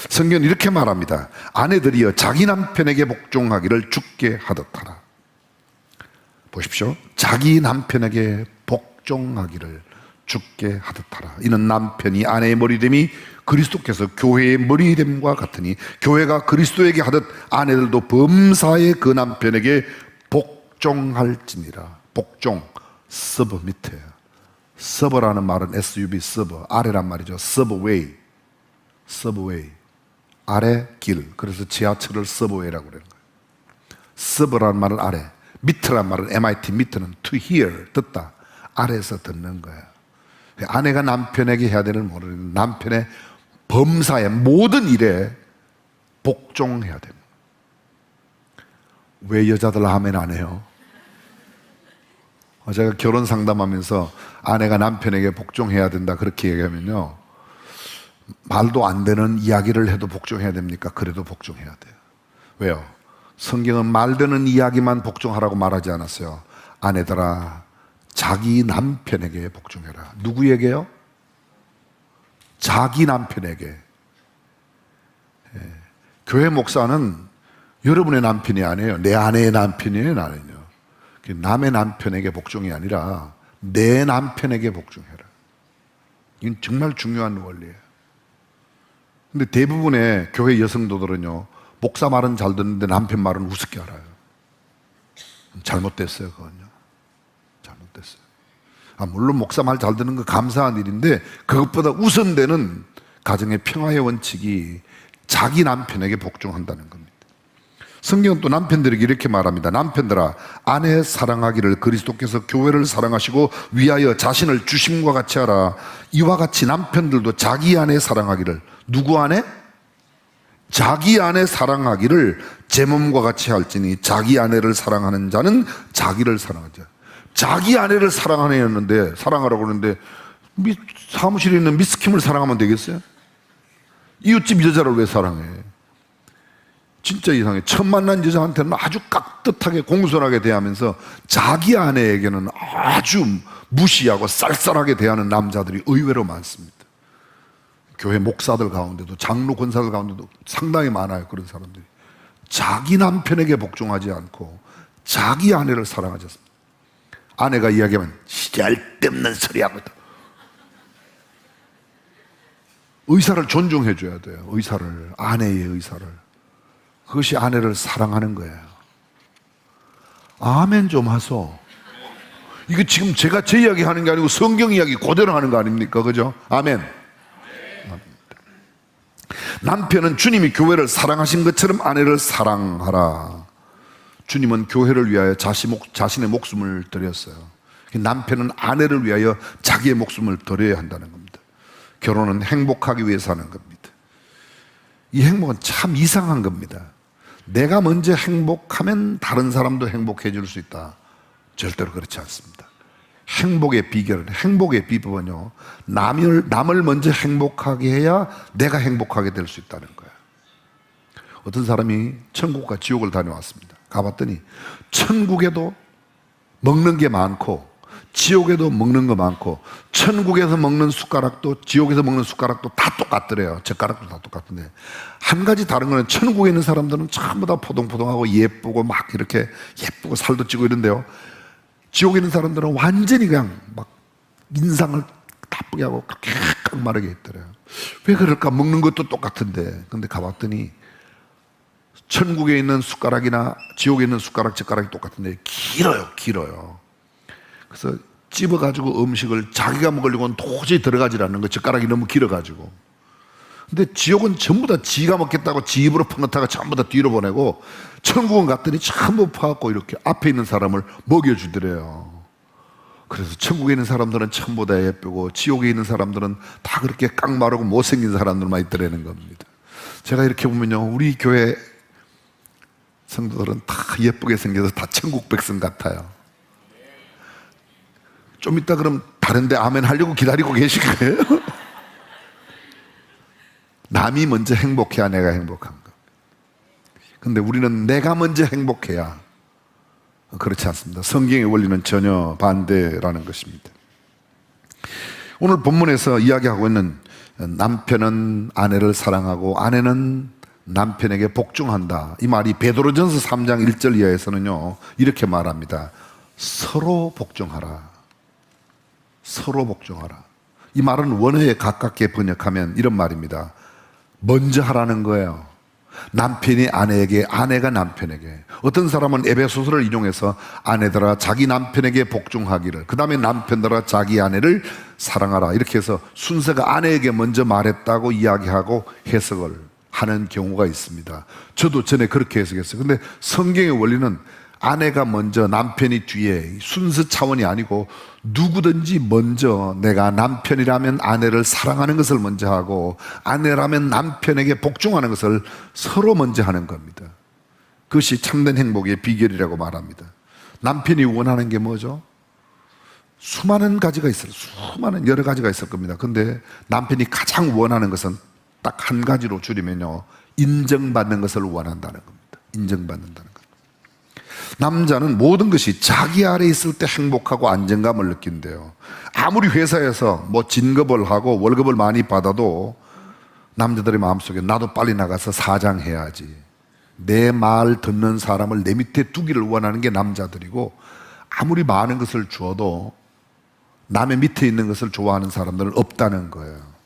성경은 이렇게 말합니다. 아내들이여 자기 남편에게 복종하기를 주께 하듯하라. 보십시오. 자기 남편에게 복종하기를 주께 하듯하라. 이는 남편이 아내의 머리됨이 그리스도께서 교회의 머리됨과 같으니 교회가 그리스도에게 하듯 아내들도 범사에 그 남편에게 복종할지니라. 복종, 서브 밑에. 서버라는 말은 SUB, 서버, 아래란 말이죠. 서브웨이, 서브웨이, 아래 길. 그래서 지하철을 서브웨이라고 그러는 거예요. 서버라는 말은 아래, 밑이라는 말은 MIT, 밑에는 to hear, 듣다, 아래에서 듣는 거예요. 아내가 남편에게 해야 되는 모르는 남편의 범사의 모든 일에 복종해야 됩니다. 왜 여자들 아멘 안 해요? 제가 결혼 상담하면서 아내가 남편에게 복종해야 된다 그렇게 얘기하면요, 말도 안 되는 이야기를 해도 복종해야 됩니까? 그래도 복종해야 돼요. 왜요? 성경은 말되는 이야기만 복종하라고 말하지 않았어요. 아내들아 자기 남편에게 복종해라. 누구에게요? 자기 남편에게. 교회 목사는 여러분의 남편이 아니에요. 내 아내의 남편이에요. 나는요, 남의 남편에게 복종이 아니라 내 남편에게 복종해라. 이건 정말 중요한 원리예요. 근데 대부분의 교회 여성도들은요, 목사 말은 잘 듣는데 남편 말은 우습게 알아요. 잘못됐어요. 그건요, 잘못됐어요. 물론 목사 말 잘 듣는 거 감사한 일인데 그것보다 우선되는 가정의 평화의 원칙이 자기 남편에게 복종한다는 겁니다. 성경은 또 남편들에게 이렇게 말합니다. 남편들아 아내 사랑하기를 그리스도께서 교회를 사랑하시고 위하여 자신을 주심과 같이 하라. 이와 같이 남편들도 자기 아내 사랑하기를. 누구 아내? 자기 아내 사랑하기를 제 몸과 같이 할지니 자기 아내를 사랑하는 자는 자기를 사랑하자. 자기 아내를 사랑하는데, 사랑하라고 그러는데 사무실에 있는 미스킴을 사랑하면 되겠어요? 이웃집 여자를 왜 사랑해? 진짜 이상해. 처음 만난 여자한테는 아주 깍듯하게 공손하게 대하면서 자기 아내에게는 아주 무시하고 쌀쌀하게 대하는 남자들이 의외로 많습니다. 교회 목사들 가운데도, 장로 권사들 가운데도 상당히 많아요. 그런 사람들이 자기 남편에게 복종하지 않고 자기 아내를 사랑하지 않습니다. 아내가 이야기하면 쓸데없는 소리 하고 있다. 의사를 존중해 줘야 돼요. 의사를, 아내의 의사를. 그것이 아내를 사랑하는 거예요. 아멘 좀 하소. 이거 지금 제가 제 이야기 하는 게 아니고 성경 이야기 그대로 하는 거 아닙니까? 그죠? 아멘. 남편은 주님이 교회를 사랑하신 것처럼 아내를 사랑하라. 주님은 교회를 위하여 자신의 목숨을 드렸어요. 남편은 아내를 위하여 자기의 목숨을 드려야 한다는 겁니다. 결혼은 행복하기 위해서 하는 겁니다. 이 행복은 참 이상한 겁니다. 내가 먼저 행복하면 다른 사람도 행복해 줄 수 있다. 절대로 그렇지 않습니다. 행복의 비결은, 행복의 비법은요, 남을 먼저 행복하게 해야 내가 행복하게 될 수 있다는 거예요. 어떤 사람이 천국과 지옥을 다녀왔습니다. 가봤더니 천국에도 먹는 게 많고 지옥에도 먹는 거 많고, 천국에서 먹는 숟가락도 지옥에서 먹는 숟가락도 다 똑같더래요. 젓가락도 다 똑같은데 한 가지 다른 거는, 천국에 있는 사람들은 전부 다 포동포동하고 예쁘고 막 이렇게 예쁘고 살도 찌고 이런데요, 지옥에 있는 사람들은 완전히 그냥 막 인상을 나쁘게 하고 그렇게 깡마르게 했더래요. 왜 그럴까? 먹는 것도 똑같은데. 근데 가봤더니 천국에 있는 숟가락이나 지옥에 있는 젓가락이 똑같은데 길어요. 그래서 찝어가지고 음식을 자기가 먹으려고는 도저히 들어가질 않는 거, 젓가락이 너무 길어가지고. 근데 지옥은 전부 다 지가 먹겠다고 지 입으로 퍼넣다가 전부 다 뒤로 보내고, 천국은 갔더니 전부 퍼갖고 이렇게 앞에 있는 사람을 먹여주더래요. 그래서 천국에 있는 사람들은 전부 다 예쁘고 지옥에 있는 사람들은 다 그렇게 깡마르고 못생긴 사람들만 있더라는 겁니다. 제가 이렇게 보면요, 우리 교회 성도들은 다 예쁘게 생겨서 다 천국 백성 같아요. 좀 이따 그럼 다른데 아멘 하려고 기다리고 계실 거예요? 남이 먼저 행복해야 내가 행복한 거. 근데 우리는 내가 먼저 행복해야. 그렇지 않습니다. 성경의 원리는 전혀 반대라는 것입니다. 오늘 본문에서 이야기하고 있는 남편은 아내를 사랑하고 아내는 남편에게 복종한다, 이 말이 베드로전서 3장 1절 이하에서는요 이렇게 말합니다. 서로 복종하라. 서로 복종하라. 이 말은 원어에 가깝게 번역하면 이런 말입니다. 먼저 하라는 거예요. 남편이 아내에게, 아내가 남편에게. 어떤 사람은 에베소서를 인용해서 아내들아 자기 남편에게 복종하기를, 그 다음에 남편들아 자기 아내를 사랑하라, 이렇게 해서 순서가 아내에게 먼저 말했다고 이야기하고 해석을 하는 경우가 있습니다. 저도 전에 그렇게 해석했어요. 근데 성경의 원리는 아내가 먼저 남편이 뒤에, 순서 차원이 아니고 누구든지 먼저 내가 남편이라면 아내를 사랑하는 것을 먼저 하고 아내라면 남편에게 복종하는 것을 서로 먼저 하는 겁니다. 그것이 참된 행복의 비결이라고 말합니다. 남편이 원하는 게 뭐죠? 수많은 가지가 있어요. 수많은 여러 가지가 있을 겁니다. 근데 남편이 가장 원하는 것은 딱 한 가지로 줄이면요, 인정받는 것을 원한다는 겁니다. 인정받는다는 것. 남자는 모든 것이 자기 아래 있을 때 행복하고 안정감을 느낀대요. 아무리 회사에서 뭐 진급을 하고 월급을 많이 받아도 남자들의 마음속에 나도 빨리 나가서 사장해야지, 내 말 듣는 사람을 내 밑에 두기를 원하는 게 남자들이고, 아무리 많은 것을 주어도 남의 밑에 있는 것을 좋아하는 사람들은 없다는 거예요.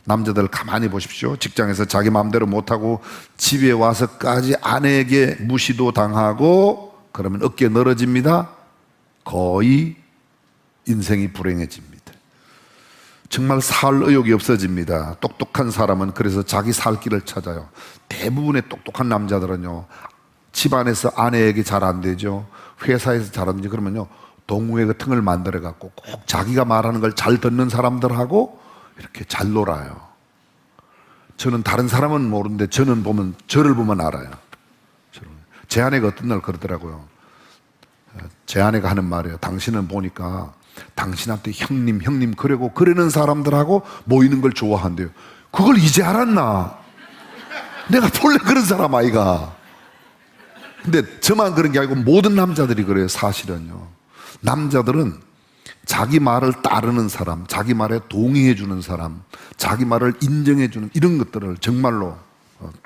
남자들 가만히 보십시오. 직장에서 자기 마음대로 못하고 집에 와서까지 아내에게 무시도 당하고 그러면 어깨 늘어집니다. 거의 인생이 불행해집니다. 정말 살 의욕이 없어집니다. 똑똑한 사람은 그래서 자기 살 길을 찾아요. 대부분의 똑똑한 남자들은요, 집안에서 아내에게 잘 안 되죠, 회사에서 잘 안 되죠. 그러면요 동호회 같은 걸 만들어 갖고 꼭 자기가 말하는 걸 잘 듣는 사람들하고 이렇게 잘 놀아요. 저는 다른 사람은 모르는데 저를 보면 알아요. 제 아내가 어떤 날 그러더라고요. 제 아내가 하는 말이에요. 당신은 보니까 당신한테 형님 그러는 사람들하고 모이는 걸 좋아한대요. 그걸 이제 알았나? 내가 본래 그런 사람 아이가. 근데 저만 그런 게 아니고 모든 남자들이 그래요. 사실은요, 남자들은 자기 말을 따르는 사람, 자기 말에 동의해 주는 사람, 자기 말을 인정해 주는 이런 것들을 정말로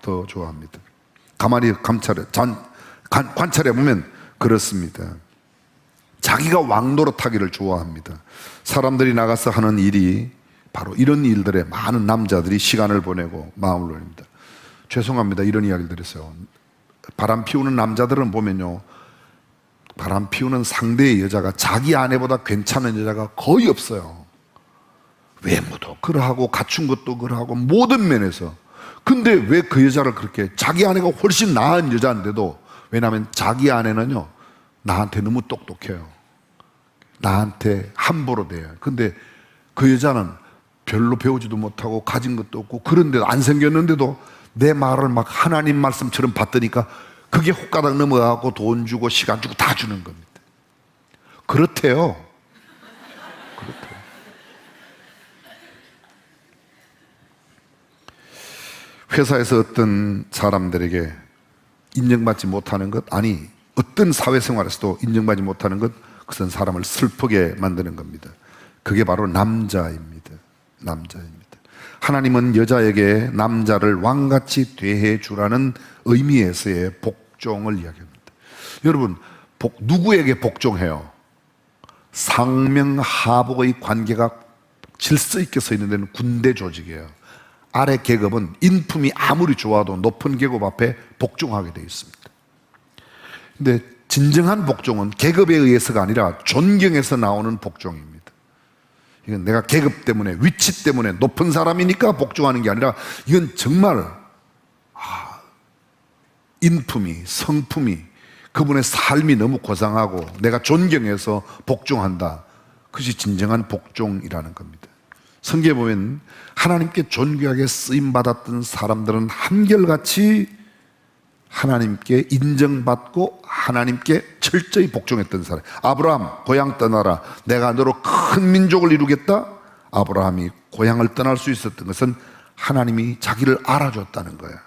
더 좋아합니다. 가만히 관찰해 보면 그렇습니다. 자기가 왕노릇하기를 좋아합니다. 사람들이 나가서 하는 일이 바로 이런 일들에 많은 남자들이 시간을 보내고 마음을 올립니다. 죄송합니다, 이런 이야기를 드렸어요. 바람 피우는 남자들은 보면요, 바람 피우는 상대의 여자가 자기 아내보다 괜찮은 여자가 거의 없어요. 외모도 그러하고 갖춘 것도 그러하고 모든 면에서. 근데 왜 그 여자를 그렇게, 자기 아내가 훨씬 나은 여자인데도, 왜냐하면 자기 아내는요 나한테 너무 똑똑해요. 나한테 함부로 대요. 근데 그 여자는 별로 배우지도 못하고 가진 것도 없고 그런데도 안 생겼는데도 내 말을 막 하나님 말씀처럼 받으니까 그게 헛가닥 넘어가고 돈 주고 시간 주고 다 주는 겁니다. 그렇대요. 회사에서 어떤 사람들에게 인정받지 못하는 것, 아니 어떤 사회생활에서도 인정받지 못하는 것, 그것은 사람을 슬프게 만드는 겁니다. 그게 바로 남자입니다. 하나님은 여자에게 남자를 왕같이 대해 주라는 의미에서의 복종을 이야기합니다. 여러분, 누구에게 복종해요? 상명하복의 관계가 질서 있게 서 있는 데는 군대 조직이에요. 아래 계급은 인품이 아무리 좋아도 높은 계급 앞에 복종하게 되어 있습니다. 근데 진정한 복종은 계급에 의해서가 아니라 존경에서 나오는 복종입니다. 이건 내가 계급 때문에, 위치 때문에 높은 사람이니까 복종하는 게 아니라 이건 정말 인품이, 성품이, 그분의 삶이 너무 고상하고 내가 존경해서 복종한다. 그것이 진정한 복종이라는 겁니다. 성경에 보면 하나님께 존귀하게 쓰임받았던 사람들은 한결같이 하나님께 인정받고 하나님께 철저히 복종했던 사람. 아브라함, 고향 떠나라. 내가 너로 큰 민족을 이루겠다. 아브라함이 고향을 떠날 수 있었던 것은 하나님이 자기를 알아줬다는 거예요.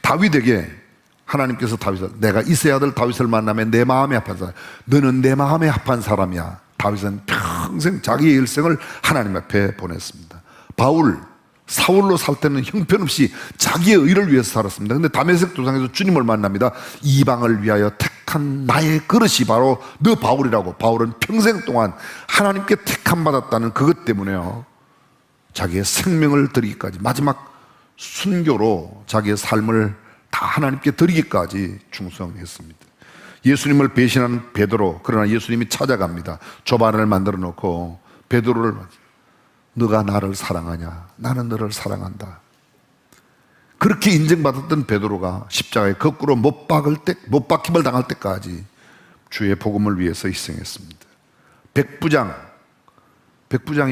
다윗에게 하나님께서 다윗을, 내가 이새의 아들 다윗을 만나면 내 마음에 합한 사람, 너는 내 마음에 합한 사람이야. 다윗은 평생 자기의 일생을 하나님 앞에 보냈습니다. 바울, 사울로 살 때는 형편없이 자기의 의를 위해서 살았습니다. 근데 다메섹 도상에서 주님을 만납니다. 이방을 위하여 택한 나의 그릇이 바로 너 바울이라고. 바울은 평생 동안 하나님께 택함 받았다는 그것 때문에요, 자기의 생명을 드리기까지, 마지막 순교로 자기의 삶을 다 하나님께 드리기까지 충성했습니다. 예수님을 배신한 베드로, 그러나 예수님이 찾아갑니다. 조반을 만들어 놓고 베드로를, 너가 나를 사랑하냐? 나는 너를 사랑한다. 그렇게 인정받았던 베드로가 십자가에 거꾸로 못 박힘을 당할 때까지 주의 복음을 위해서 희생했습니다. 백부장이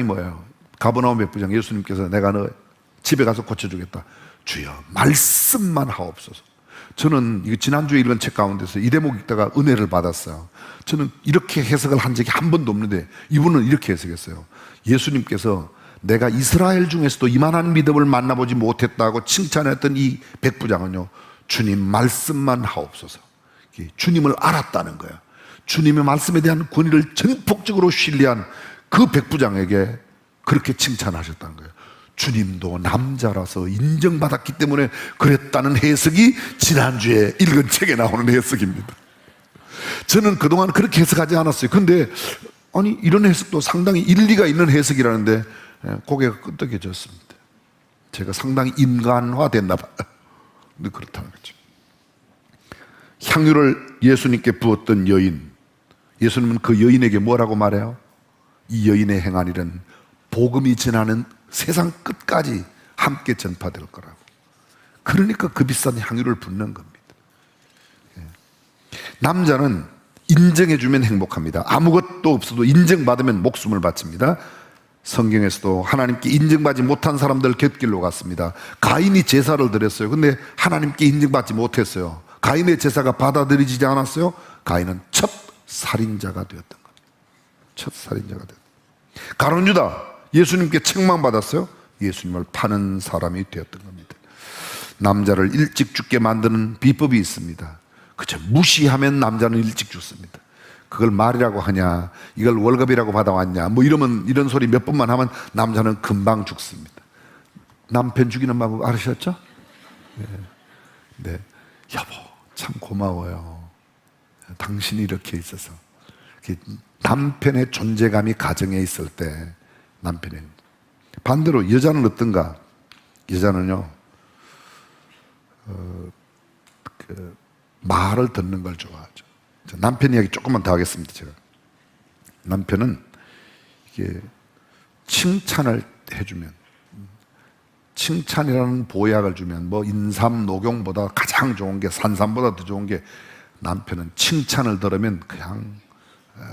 뭐예요? 가버나움 백부장, 예수님께서 내가 너 집에 가서 고쳐주겠다. 주여 말씀만 하옵소서. 저는 이거 지난주에 읽은 책 가운데서 이 대목 읽다가 은혜를 받았어요. 저는 이렇게 해석을 한 적이 한 번도 없는데 이분은 이렇게 해석했어요. 예수님께서 내가 이스라엘 중에서도 이만한 믿음을 만나보지 못했다고 칭찬했던 이 백부장은요, 주님 말씀만 하옵소서. 주님을 알았다는 거예요. 주님의 말씀에 대한 권위를 전폭적으로 신뢰한 그 백부장에게 그렇게 칭찬하셨다는 거예요. 주님도 남자라서 인정받았기 때문에 그랬다는 해석이 지난주에 읽은 책에 나오는 해석입니다. 저는 그동안 그렇게 해석하지 않았어요. 근데 아니 이런 해석도 상당히 일리가 있는 해석이라는데 고개가 끄덕여졌습니다. 제가 상당히 인간화됐나 봐요. 근데 그렇다는 거죠. 향유를 예수님께 부었던 여인, 예수님은 그 여인에게 뭐라고 말해요? 이 여인의 행한 일은 복음이 전하는 세상 끝까지 함께 전파될 거라고. 그러니까 그 비싼 향유를 붓는 겁니다. 남자는 인정해주면 행복합니다. 아무것도 없어도 인정받으면 목숨을 바칩니다. 성경에서도 하나님께 인정받지 못한 사람들 곁길로 갔습니다. 가인이 제사를 드렸어요. 근데 하나님께 인정받지 못했어요. 가인의 제사가 받아들이지 않았어요. 가인은 첫 살인자가 되었던 겁니다. 첫 살인자가 되었던 겁니다. 가룟 유다, 예수님께 책망받았어요. 예수님을 파는 사람이 되었던 겁니다. 남자를 일찍 죽게 만드는 비법이 있습니다. 그쵸? 무시하면 남자는 일찍 죽습니다. 그걸 말이라고 하냐, 이걸 월급이라고 받아왔냐, 뭐 이런 소리 몇 번만 하면 남자는 금방 죽습니다. 남편 죽이는 방법 알으셨죠? 네. 여보, 참 고마워요. 당신이 이렇게 있어서. 남편의 존재감이 가정에 있을 때 남편의, 반대로 여자는 어떤가? 여자는요, 말을 듣는 걸 좋아하죠. 남편 이야기 조금만 더 하겠습니다. 제가 남편은 이게 칭찬을 해주면, 칭찬이라는 보약을 주면, 뭐 인삼 녹용보다 가장 좋은 게, 산삼보다 더 좋은 게, 남편은 칭찬을 들으면 그냥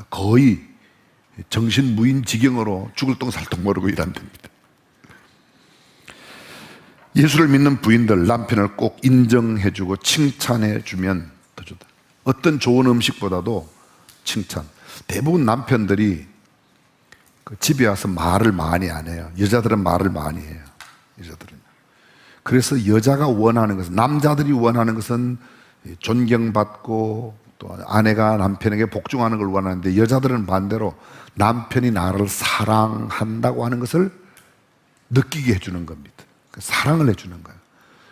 거의 정신무인 지경으로 죽을 똥 살 똥 모르고 일한답니다. 예수를 믿는 부인들, 남편을 꼭 인정해주고 칭찬해주면 더 좋다. 어떤 좋은 음식보다도 칭찬. 대부분 남편들이 집에 와서 말을 많이 안 해요. 여자들은 말을 많이 해요. 여자들은. 그래서 여자가 원하는 것은, 남자들이 원하는 것은 존경받고 또 아내가 남편에게 복종하는 걸 원하는데, 여자들은 반대로 남편이 나를 사랑한다고 하는 것을 느끼게 해주는 겁니다. 사랑을 해주는 거예요.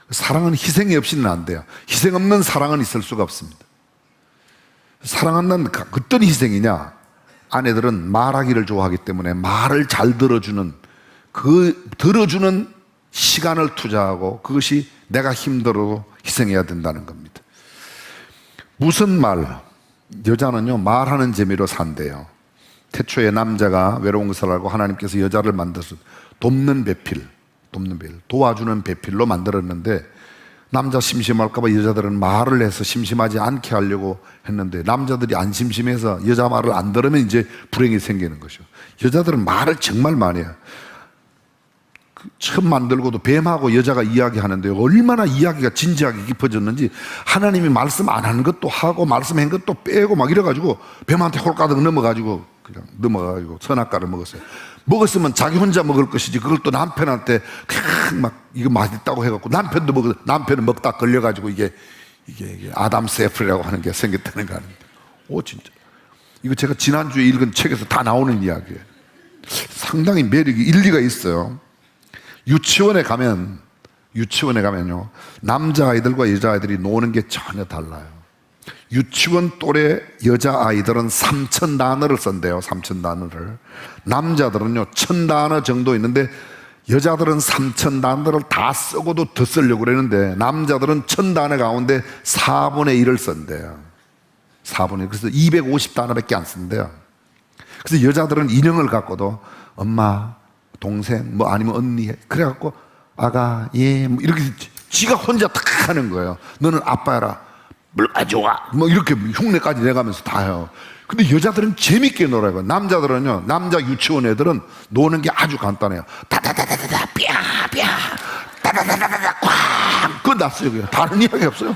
사랑은 희생이 없이는 안 돼요. 희생 없는 사랑은 있을 수가 없습니다. 사랑한다는 어떤 희생이냐? 아내들은 말하기를 좋아하기 때문에 말을 잘 들어주는 그 들어주는 시간을 투자하고 그것이 내가 힘들어도 희생해야 된다는 겁니다. 무슨 말? 여자는요 말하는 재미로 산대요. 태초에 남자가 외로운 것을 알고 하나님께서 여자를 만들어서 돕는 배필, 도와주는 배필로 만들었는데 남자 심심할까 봐 여자들은 말을 해서 심심하지 않게 하려고 했는데 남자들이 안 심심해서 여자 말을 안 들으면 이제 불행이 생기는 거죠. 여자들은 말을 정말 많이 해요. 처음 만들고도 뱀하고 여자가 이야기하는데 얼마나 이야기가 진지하게 깊어졌는지 하나님이 말씀 안 하는 것도 하고 말씀한 것도 빼고 막 이래가지고 뱀한테 홀가득 넘어가지고 그냥 넘어가가지고 선악과를 먹었어요. 먹었으면 자기 혼자 먹을 것이지 그걸 또 남편한테 그냥 막 이거 맛있다고 해갖고 남편도 남편은 먹다 걸려가지고 이게 아담스 애플이라고 하는 게 생겼다는 거 아닙니까? 오 진짜 이거 제가 지난주에 읽은 책에서 다 나오는 이야기예요. 상당히 매력이 일리가 있어요. 유치원에 가면요 남자아이들과 여자아이들이 노는 게 전혀 달라요. 유치원 또래 여자아이들은 3,000단어를 쓴대요. 3,000단어를. 남자들은요 1,000단어 정도 있는데 여자들은 3,000단어를 다 쓰고도 더 쓰려고 그러는데 남자들은 1,000단어 가운데 4분의 1을 쓴대요. 4분의 1. 그래서 250단어밖에 안 쓴대요. 그래서 여자들은 인형을 갖고도 엄마, 동생, 뭐 아니면 언니, 그래갖고 아가, 예, 뭐 이렇게 지가 혼자 탁 하는 거예요. 너는 아빠라, 뭘 가져와, 뭐 이렇게 흉내까지 내가면서 다 해요. 근데 여자들은 재밌게 놀아요. 남자들은요, 남자 유치원 애들은 노는 게 아주 간단해요. 다다다다다다, 삐야, 다다다다다다, 꽝! 끝났어요. 그냥. 다른 이야기 없어요.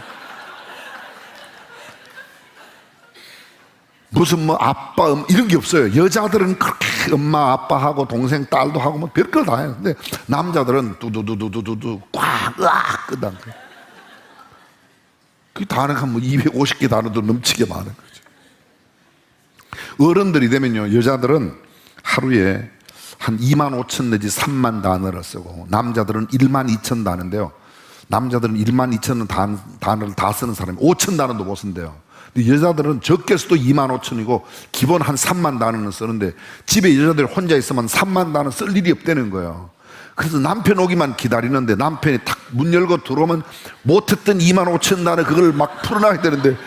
무슨 뭐 아빠 이런 게 없어요. 여자들은 그렇게 엄마 아빠하고 동생 딸도 하고 뭐 별걸 다 해요. 근데 남자들은 두두두두두두 꽉 으악 끝난 거예요. 그 단어가 뭐 250개 단어도 넘치게 많은 거죠. 어른들이 되면요 여자들은 하루에 한 25,000 내지 3만 단어를 쓰고 남자들은 12,000 단어인데요. 남자들은 12,000 단어를 다 쓰는 사람이 5,000 단어도 못 쓴대요. 근데 여자들은 적게 써도 25,000이고 기본 한 3만 단어는 쓰는데 집에 여자들이 혼자 있으면 3만 단어 쓸 일이 없다는 거예요. 그래서 남편 오기만 기다리는데 남편이 탁 문 열고 들어오면 못했던 25,000 단어 그걸 막 풀어놔야 되는데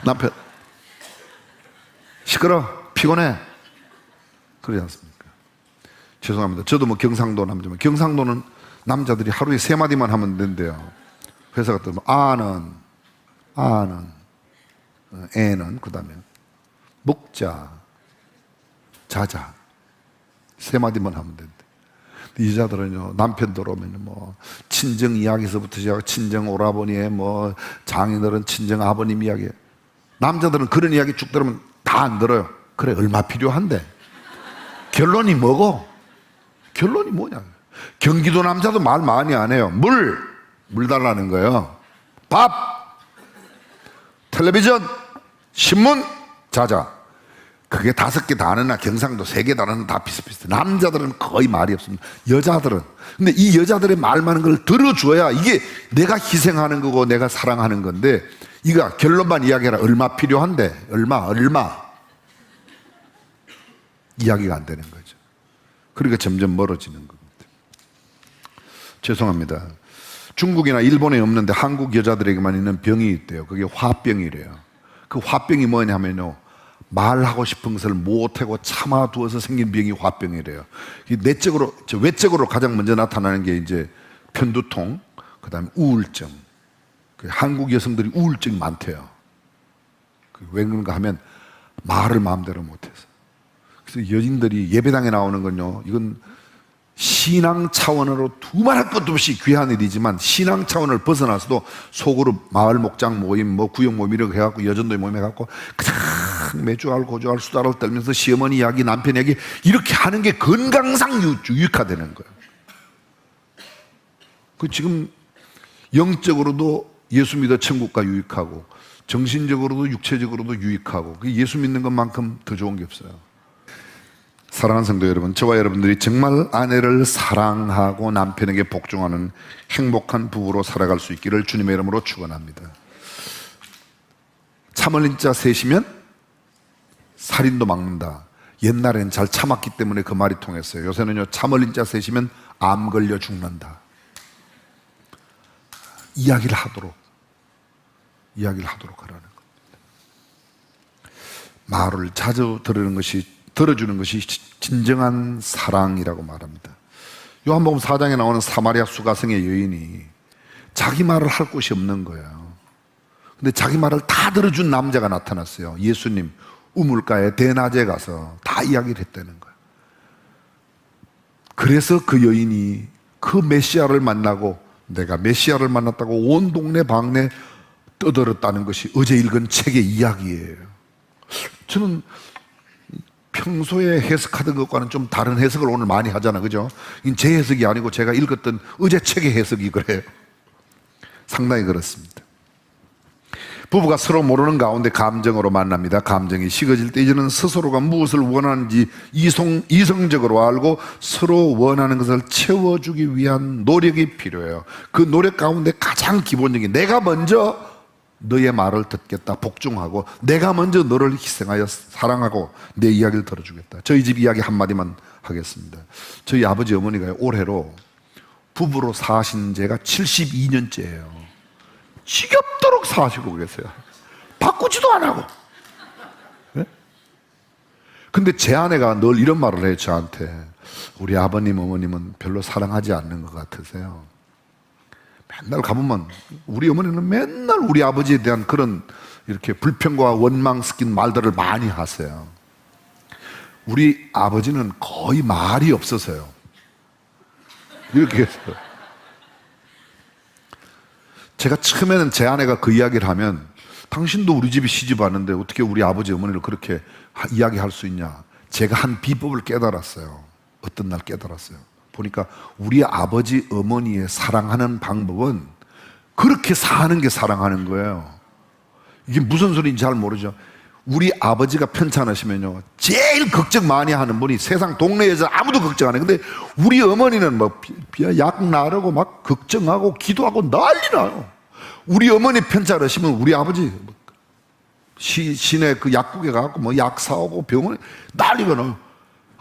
남편 시끄러 피곤해 그러지 않습니까? 죄송합니다. 저도 뭐 경상도 남자면 경상도는 남자들이 하루에 3마디만 하면 된대요. 회사 갔다 오면 아는 애는 그 다음에 먹자 자자 3마디만 하면 된대. 여자들은요 남편 들어오면 뭐 친정 이야기서부터 시작 친정 오라버니의 뭐 장인들은 친정 아버님 이야기. 남자들은 그런 이야기 쭉 들으면 다 안 들어요. 그래 얼마 필요한데 결론이 뭐고? 결론이 뭐냐? 경기도 남자도 말 많이 안 해요. 물 달라는 거예요. 밥, 텔레비전, 신문, 자자. 그게 5개 단어나 경상도 3개 단어는 다 비슷비슷해. 남자들은 거의 말이 없습니다. 여자들은. 근데 이 여자들의 말 많은 걸 들어줘야 이게 내가 희생하는 거고 내가 사랑하는 건데 이거 결론만 이야기해라. 얼마 필요한데? 얼마? 이야기가 안 되는 거죠. 그러니까 점점 멀어지는 겁니다. 죄송합니다. 중국이나 일본에 없는데 한국 여자들에게만 있는 병이 있대요. 그게 화병이래요. 그 화병이 뭐냐면요. 말하고 싶은 것을 못하고 참아두어서 생긴 병이 화병이래요. 외적으로 가장 먼저 나타나는 게 이제 편두통, 그 다음에 우울증. 한국 여성들이 우울증이 많대요. 왜 그런가 하면 말을 마음대로 못해서. 그래서 여인들이 예배당에 나오는 건요, 이건 신앙 차원으로 두말할 것도 없이 귀한 일이지만 신앙 차원을 벗어나서도 속으로 마을 목장 모임, 뭐 구역 모임 이렇게 해갖고 여전도의 모임 해갖고 그냥 매주알 고주알 수다를 떨면서 시어머니 이야기, 남편 이야기 이렇게 하는 게 건강상 유익화되는 거예요. 그 지금 영적으로도 예수 믿어 천국 가 유익하고 정신적으로도 육체적으로도 유익하고 그 예수 믿는 것만큼 더 좋은 게 없어요. 사랑하는 성도 여러분, 저와 여러분들이 정말 아내를 사랑하고 남편에게 복종하는 행복한 부부로 살아갈 수 있기를 주님의 이름으로 축원합니다. 참을린 자 셋이면 살인도 막는다. 옛날엔 잘 참았기 때문에 그 말이 통했어요. 요새는요, 참 흘린 자 셋이면 암 걸려 죽는다. 이야기를 하도록 하라는 겁니다. 말을 자주 들어주는 것이 진정한 사랑이라고 말합니다. 요한복음 4장에 나오는 사마리아 수가성의 여인이 자기 말을 할 곳이 없는 거예요. 근데 자기 말을 다 들어준 남자가 나타났어요. 예수님 우물가에 대낮에 가서 다 이야기를 했다는 거예요. 그래서 그 여인이 그 메시아를 만나고, 내가 메시아를 만났다고 온 동네 방네 떠들었다는 것이 어제 읽은 책의 이야기예요. 저는 평소에 해석하던 것과는 좀 다른 해석을 오늘 많이 하잖아, 그죠? 이건 제 해석이 아니고 제가 읽었던 어제 책의 해석이 그래요. 상당히 그렇습니다. 부부가 서로 모르는 가운데 감정으로 만납니다. 감정이 식어질 때 이제는 스스로가 무엇을 원하는지 이성적으로 알고 서로 원하는 것을 채워주기 위한 노력이 필요해요. 그 노력 가운데 가장 기본적인, 내가 먼저 너의 말을 듣겠다, 복종하고 내가 먼저 너를 희생하여 사랑하고 내 이야기를 들어주겠다. 저희 집 이야기 한마디만 하겠습니다. 저희 아버지 어머니가 올해로 부부로 사신 지가 72년째예요. 지겹도록 사시고 계세요. 바꾸지도 안 하고. 네? 근데 제 아내가 늘 이런 말을 해요, 저한테. 우리 아버님, 어머님은 별로 사랑하지 않는 것 같으세요. 맨날 가보면 우리 어머니는 맨날 우리 아버지에 대한 그런 이렇게 불평과 원망 섞인 말들을 많이 하세요. 우리 아버지는 거의 말이 없어서요. 이렇게 했어요. 제가 처음에는 제 아내가 그 이야기를 하면, 당신도 우리 집에 시집 왔는데 어떻게 우리 아버지 어머니를 그렇게 이야기할 수 있냐. 제가 한 비법을 깨달았어요. 어떤 날 깨달았어요. 보니까 우리 아버지 어머니의 사랑하는 방법은 그렇게 사는 게 사랑하는 거예요. 이게 무슨 소리인지 잘 모르죠. 우리 아버지가 편찮으시면요, 제일 걱정 많이 하는 분이 세상 동네에서 아무도 걱정 안 해요. 근데 우리 어머니는 뭐 약 나르고 막 걱정하고 기도하고 난리 나요. 우리 어머니 편찮으시면 우리 아버지 시내 그 약국에 가고 뭐 약 사오고 병원에 난리가 나요.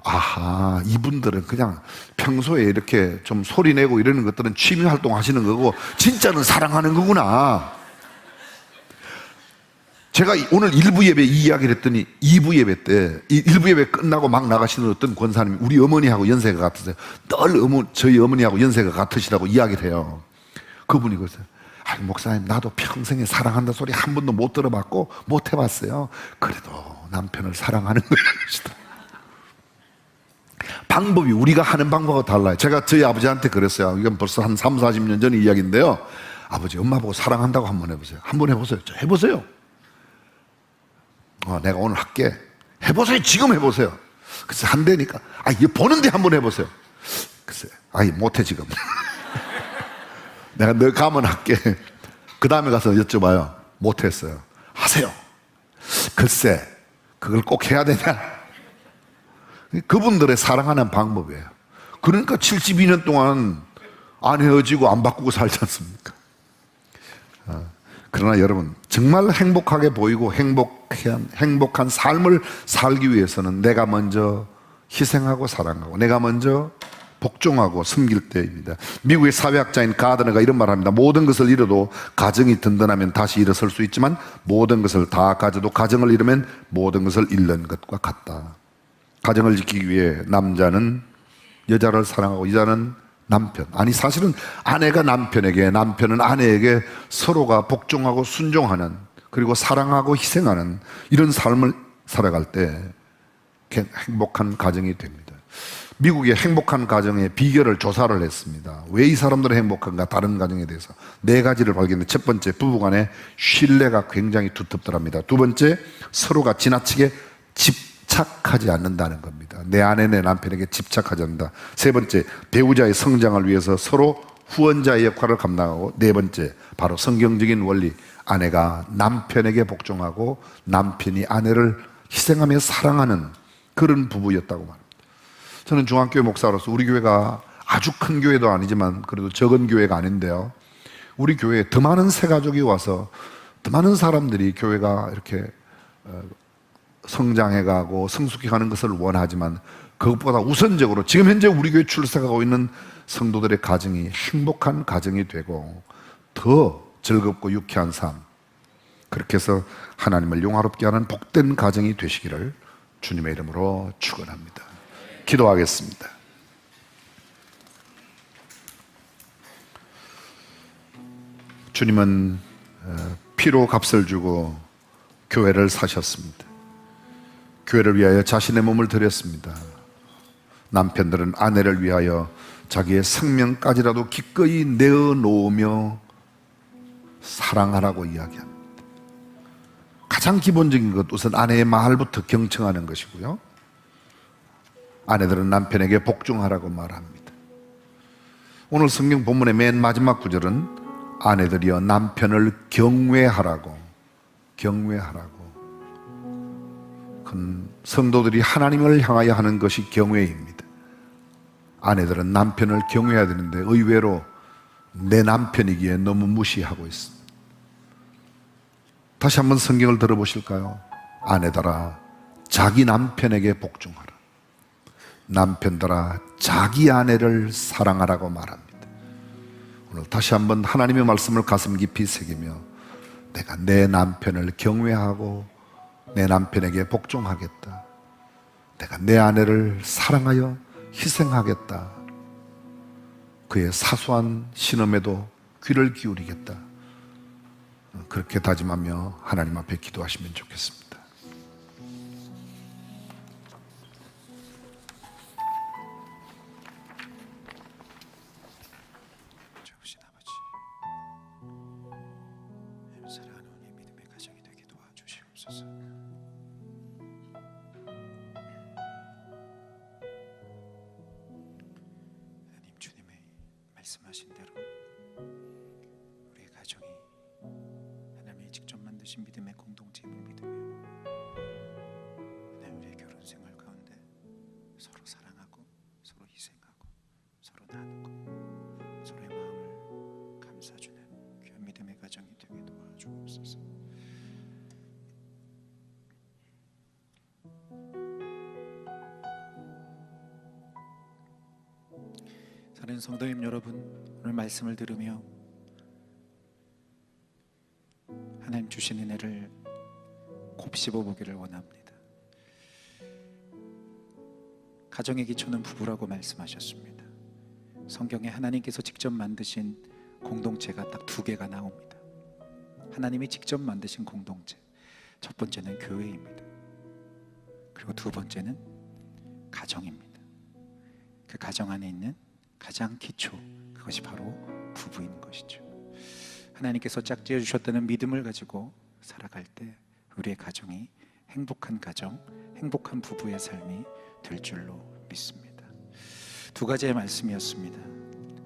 아하, 이분들은 그냥 평소에 이렇게 좀 소리 내고 이러는 것들은 취미 활동 하시는 거고 진짜는 사랑하는 거구나. 제가 오늘 1부 예배 이 이야기를 했더니 2부 예배 때, 1부 예배 끝나고 막 나가시는 어떤 권사님이 우리 어머니하고 연세가 같으세요. 늘 저희 어머니하고 연세가 같으시다고 이야기를 해요. 그분이 그러세요. 아니, 목사님, 나도 평생에 사랑한다 소리 한 번도 못 들어봤고 못 해봤어요. 그래도 남편을 사랑하는 것이다. 방법이 우리가 하는 방법과 달라요. 제가 저희 아버지한테 그랬어요. 이건 벌써 한 3, 40년 전 이야기인데요. 아버지, 엄마 보고 사랑한다고 한번 해보세요. 한번 해보세요. 해보세요. 내가 오늘 할게. 해보세요. 지금 해보세요. 그래서 한대니까, 이거 보는데 한번 해보세요. 글쎄, 못해 지금. 내가 너 가면 할게. 그 다음에 가서 여쭤봐요. 못했어요. 하세요. 글쎄, 그걸 꼭 해야 되냐? 그분들의 사랑하는 방법이에요. 그러니까 72년 동안 안 헤어지고 안 바꾸고 살지 않습니까? 그러나 여러분, 정말 행복하게 보이고 행복한 삶을 살기 위해서는 내가 먼저 희생하고 사랑하고 내가 먼저 복종하고 섬길 때입니다. 미국의 사회학자인 가드너가 이런 말을 합니다. 모든 것을 잃어도 가정이 든든하면 다시 일어설 수 있지만 모든 것을 다 가져도 가정을 잃으면 모든 것을 잃는 것과 같다. 가정을 지키기 위해 남자는 여자를 사랑하고 여자는 남편, 사실은 아내가 남편에게, 남편은 아내에게 서로가 복종하고 순종하는, 그리고 사랑하고 희생하는 이런 삶을 살아갈 때 행복한 가정이 됩니다. 미국의 행복한 가정의 비결을 조사를 했습니다. 왜 이 사람들은 행복한가? 다른 가정에 대해서 4가지를 발견했는데, 첫 번째, 부부간의 신뢰가 굉장히 두텁더랍니다. 두 번째, 서로가 지나치게 집착하지 않는다는 겁니다. 내 아내, 내 남편에게 집착하지 않는다. 세 번째, 배우자의 성장을 위해서 서로 후원자의 역할을 감당하고, 네 번째, 바로 성경적인 원리, 아내가 남편에게 복종하고 남편이 아내를 희생하며 사랑하는 그런 부부였다고 말합니다. 저는 중앙교회 목사로서 우리 교회가 아주 큰 교회도 아니지만 그래도 적은 교회가 아닌데요, 우리 교회에 더 많은 새 가족이 와서 더 많은 사람들이 교회가 이렇게 성장해가고 성숙해가는 것을 원하지만 그것보다 우선적으로 지금 현재 우리 교회 출석하고 있는 성도들의 가정이 행복한 가정이 되고 더 즐겁고 유쾌한 삶, 그렇게 해서 하나님을 용화롭게 하는 복된 가정이 되시기를 주님의 이름으로 축원합니다. 기도하겠습니다. 주님은 피로 값을 주고 교회를 사셨습니다. 교회를 위하여 자신의 몸을 드렸습니다. 남편들은 아내를 위하여 자기의 생명까지라도 기꺼이 내어놓으며 사랑하라고 이야기합니다. 가장 기본적인 것, 우선 아내의 말부터 경청하는 것이고요, 아내들은 남편에게 복종하라고 말합니다. 오늘 성경 본문의 맨 마지막 구절은 아내들이여 남편을 경외하라고. 그건 성도들이 하나님을 향하여 하는 것이 경외입니다. 아내들은 남편을 경외해야 되는데 의외로 내 남편이기에 너무 무시하고 있습니다. 다시 한번 성경을 들어보실까요? 아내들아 자기 남편에게 복종하라. 남편들아 자기 아내를 사랑하라고 말합니다. 오늘 다시 한번 하나님의 말씀을 가슴 깊이 새기며 내가 내 남편을 경외하고 내 남편에게 복종하겠다. 내가 내 아내를 사랑하여 희생하겠다. 그의 사소한 신음에도 귀를 기울이겠다. 그렇게 다짐하며 하나님 앞에 기도하시면 좋겠습니다. 좋으신 아버지, 사랑하는 우리의 믿음의 가정이 되게 도와주시옵소서. 하나님, 주님의 말씀하신 대로 우리의 가정이 하나님이 직접 만드신 믿음의 공동체임을 믿으며 하나님, 우리의 결혼 생활 가운데 서로 사랑하고 서로 희생하고 서로 나누고 서로의 마음을 감싸주는 귀한 믿음의 가정이 되게 도와주옵소서. 사랑하는 성도님 여러분, 오늘 말씀을 들으며 하나님 주신 은혜를 곱씹어 보기를 원합니다. 가정의 기초는 부부라고 말씀하셨습니다. 성경에 하나님께서 직접 만드신 공동체가 딱 두 개가 나옵니다. 하나님이 직접 만드신 공동체, 첫 번째는 교회입니다. 그리고 두 번째는 가정입니다. 그 가정 안에 있는 가장 기초, 그것이 바로 부부인 것이죠. 하나님께서 짝지어 주셨다는 믿음을 가지고 살아갈 때 우리의 가정이 행복한 가정, 행복한 부부의 삶이 될 줄로 믿습니다. 두 가지의 말씀이었습니다.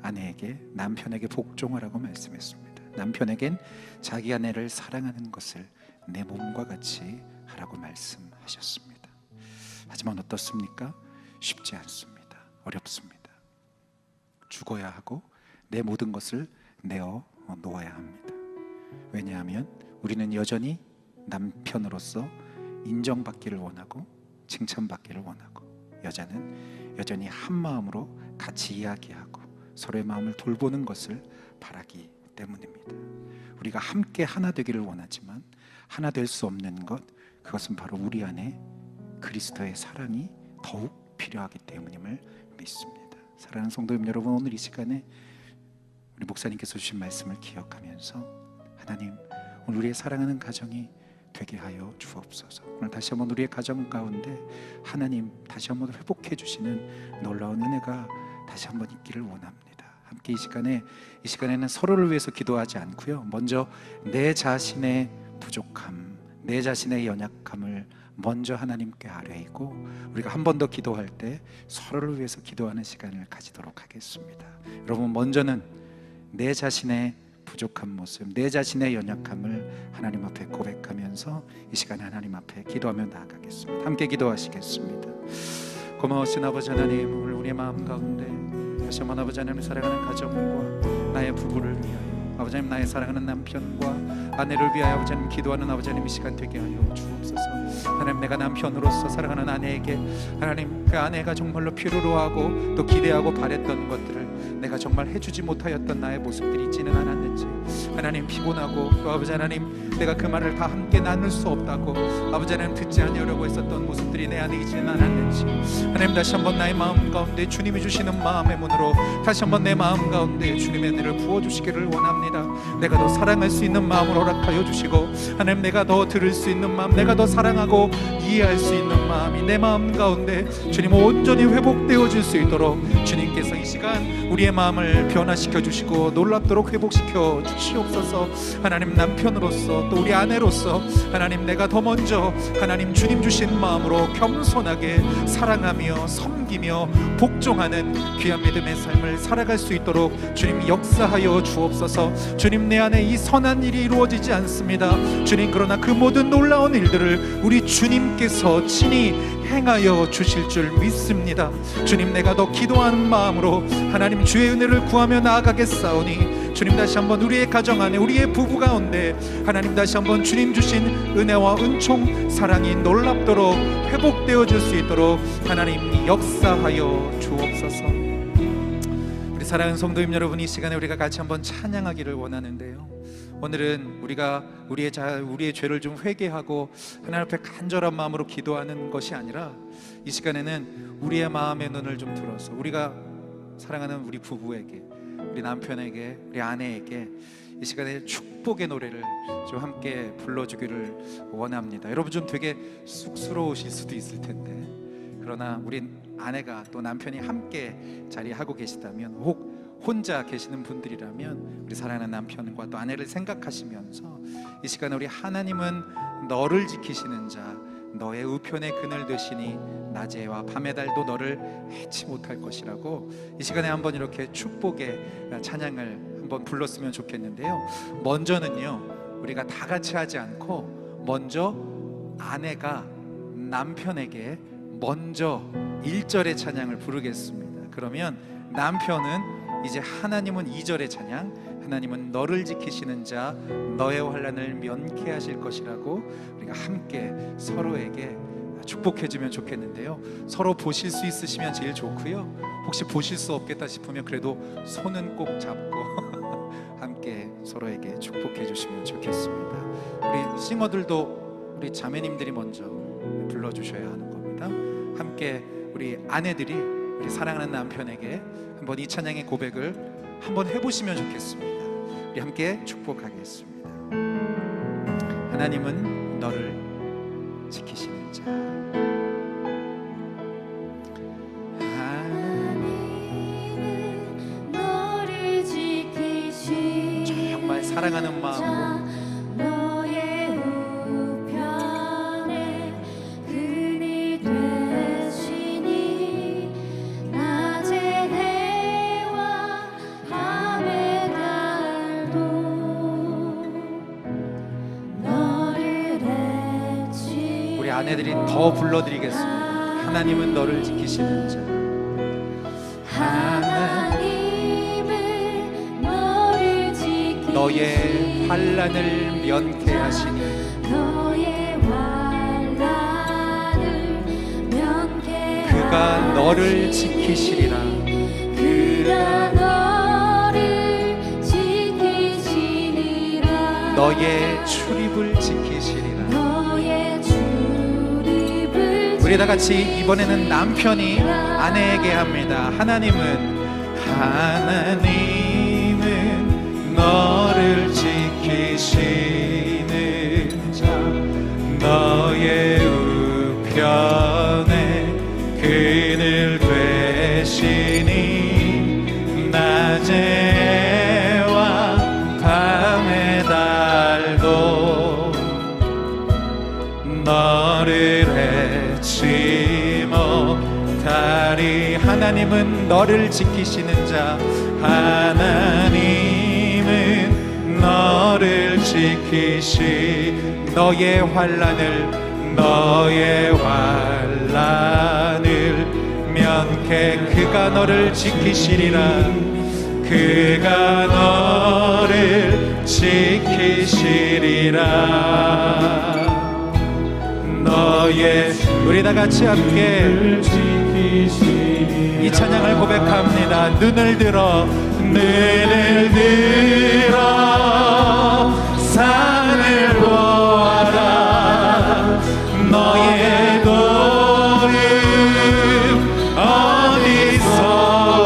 아내에게 남편에게 복종하라고 말씀했습니다. 남편에겐 자기 아내를 사랑하는 것을 내 몸과 같이 하라고 말씀하셨습니다. 하지만 어떻습니까? 쉽지 않습니다. 어렵습니다. 죽어야 하고 내 모든 것을 내어 놓아야 합니다. 왜냐하면 우리는 여전히 남편으로서 인정받기를 원하고 칭찬받기를 원하고, 여자는 여전히 한 마음으로 같이 이야기하고 서로의 마음을 돌보는 것을 바라기 때문입니다. 우리가 함께 하나 되기를 원하지만 하나 될 수 없는 것, 그것은 바로 우리 안에 그리스도의 사랑이 더욱 필요하기 때문임을 믿습니다. 사랑하는 성도님 여러분, 오늘 이 시간에 우리 목사님께서 주신 말씀을 기억하면서 하나님, 오늘 우리의 사랑하는 가정이 되게 하여 주옵소서. 오늘 다시 한번 우리의 가정 가운데 하나님 다시 한번 회복해 주시는 놀라운 은혜가 다시 한번 있기를 원합니다. 함께 이 시간에는 서로를 위해서 기도하지 않고요, 먼저 내 자신의 부족함, 내 자신의 연약함을 먼저 하나님께 아뢰이고, 우리가 한 번 더 기도할 때 서로를 위해서 기도하는 시간을 가지도록 하겠습니다. 여러분, 먼저는 내 자신의 부족한 모습, 내 자신의 연약함을 하나님 앞에 고백하면서 이 시간에 하나님 앞에 기도하며 나아가겠습니다. 함께 기도하시겠습니다. 고마우신 아버지 하나님, 오늘 우리의 마음 가운데 다시 한번 아버지 하나님, 사랑하는 가정과 나의 부부를 위하여, 아버지 하나님, 나의 사랑하는 남편과 아내를 위하여 아버지 하나님 기도하는 아버지 하나님 이 시간 되게 하여 주옵소서. 하나님, 내가 남편으로서 사랑하는 아내에게 하나님, 그 아내가 정말로 필요로 하고 또 기대하고 바랬던 것들을 내가 정말 해주지 못하였던 나의 모습들이 있지는 않았는지, 하나님 피곤하고 또 아버지 하나님 내가 그 말을 다 함께 나눌 수 없다고 아버지 하나님 듣지 않으려고 했었던 모습들이 내 안에 있지는 않았는지, 하나님 다시 한번 나의 마음 가운데 주님이 주시는 마음의 문으로 다시 한번 내 마음 가운데 주님의 은혜를 부어주시기를 원합니다. 내가 더 사랑할 수 있는 마음을 허락하여 주시고, 하나님 내가 더 들을 수 있는 마음, 내가 더 사랑하고 이해할 수 있는 마음이 내 마음 가운데 주님 온전히 회복되어질 수 있도록 주님께서 이 시간 우리의 마음을 변화시켜 주시고 놀랍도록 회복시켜 주시옵소서. 하나님, 남편으로서 또 우리 아내로서 하나님 내가 더 먼저 하나님 주님 주신 마음으로 겸손하게 사랑하며 섬기며 복종하는 귀한 믿음의 삶을 살아갈 수 있도록 주님 역사하여 주옵소서. 주님, 내 안에 이 선한 일이 이루어지지 않습니다. 주님, 그러나 그 모든 놀라운 일들을 우리 주님께서 친히 행하여 주실 줄 믿습니다. 주님, 내가 더 기도하는 마음으로 하나님 주의 은혜를 구하며 나아가겠사오니 주님, 다시 한번 우리의 가정 안에 우리의 부부 가운데 하나님 다시 한번 주님 주신 은혜와 은총 사랑이 놀랍도록 회복되어질 수 있도록 하나님 역사하여 주옵소서. 우리 사랑하는 성도님 여러분, 이 시간에 우리가 같이 한번 찬양하기를 원하는데요, 오늘은 우리가 우리의 죄를 좀 회개하고 하나님 앞에 간절한 마음으로 기도하는 것이 아니라 이 시간에는 우리의 마음의 눈을 좀 들어서 우리가 사랑하는 우리 부부에게, 우리 남편에게, 우리 아내에게 이 시간에 축복의 노래를 좀 함께 불러주기를 원합니다. 여러분 좀 되게 쑥스러우실 수도 있을 텐데, 그러나 우리 아내가 또 남편이 함께 자리하고 계시다면, 혹 혼자 계시는 분들이라면 우리 사랑하는 남편과 또 아내를 생각하시면서 이 시간에 우리 하나님은 너를 지키시는 자, 너의 우편의 그늘 되시니 낮에와 밤의 달도 너를 해치 못할 것이라고 이 시간에 한번 이렇게 축복의 찬양을 한번 불렀으면 좋겠는데요, 먼저는요 우리가 다 같이 하지 않고 먼저 아내가 남편에게 먼저 1절의 찬양을 부르겠습니다. 그러면 남편은 이제 하나님은 2절의 찬양, 하나님은 너를 지키시는 자, 너의 환난을 면케하실 것이라고 우리가 함께 서로에게 축복해주면 좋겠는데요, 서로 보실 수 있으시면 제일 좋고요, 혹시 보실 수 없겠다 싶으면 그래도 손은 꼭 잡고 함께 서로에게 축복해 주시면 좋겠습니다. 우리 싱어들도 우리 자매님들이 먼저 불러주셔야 하는 겁니다. 함께 우리 아내들이 우리 사랑하는 남편에게 한번 이 찬양의 고백을 한번 해보시면 좋겠습니다. 우리 함께 축복하겠습니다. 하나님은 너를 지키시는 자, 하나님은 너를 지키시는 정말 사랑하는 마음으로 너의 우편에 그늘 되시니 낮의 해와 밤의 달도 너를 해치. 우리 아내들이 더 불러드리겠습니다. 하나님은 너를 지키시는 자, 하나님은 너를 지키시니 너의 환난을 면케하시니 너의 환난을 면케하시니 그가 너를 지키시리라. 그가 너를 지키시니라. 너의 출입을 지키시리라. 너의 출입을 우리 다 같이 이번에는 남편이 아내에게 합니다. 하나님은 너를 지키시는 자, 너의 우편에 그늘 되시니 낮의 해와 밤의 달도 너를 해치 못하리. 하나님은 너를 지키시는 자, 하나님은 너를 지키시 너의 환난을 면케 그가 너를 지키시리라. 그가 너를 지키시리라. 너의 우리 다 같이 함께 이 찬양을 고백합니다. 눈을 들어 산을 보아라. 너의 도움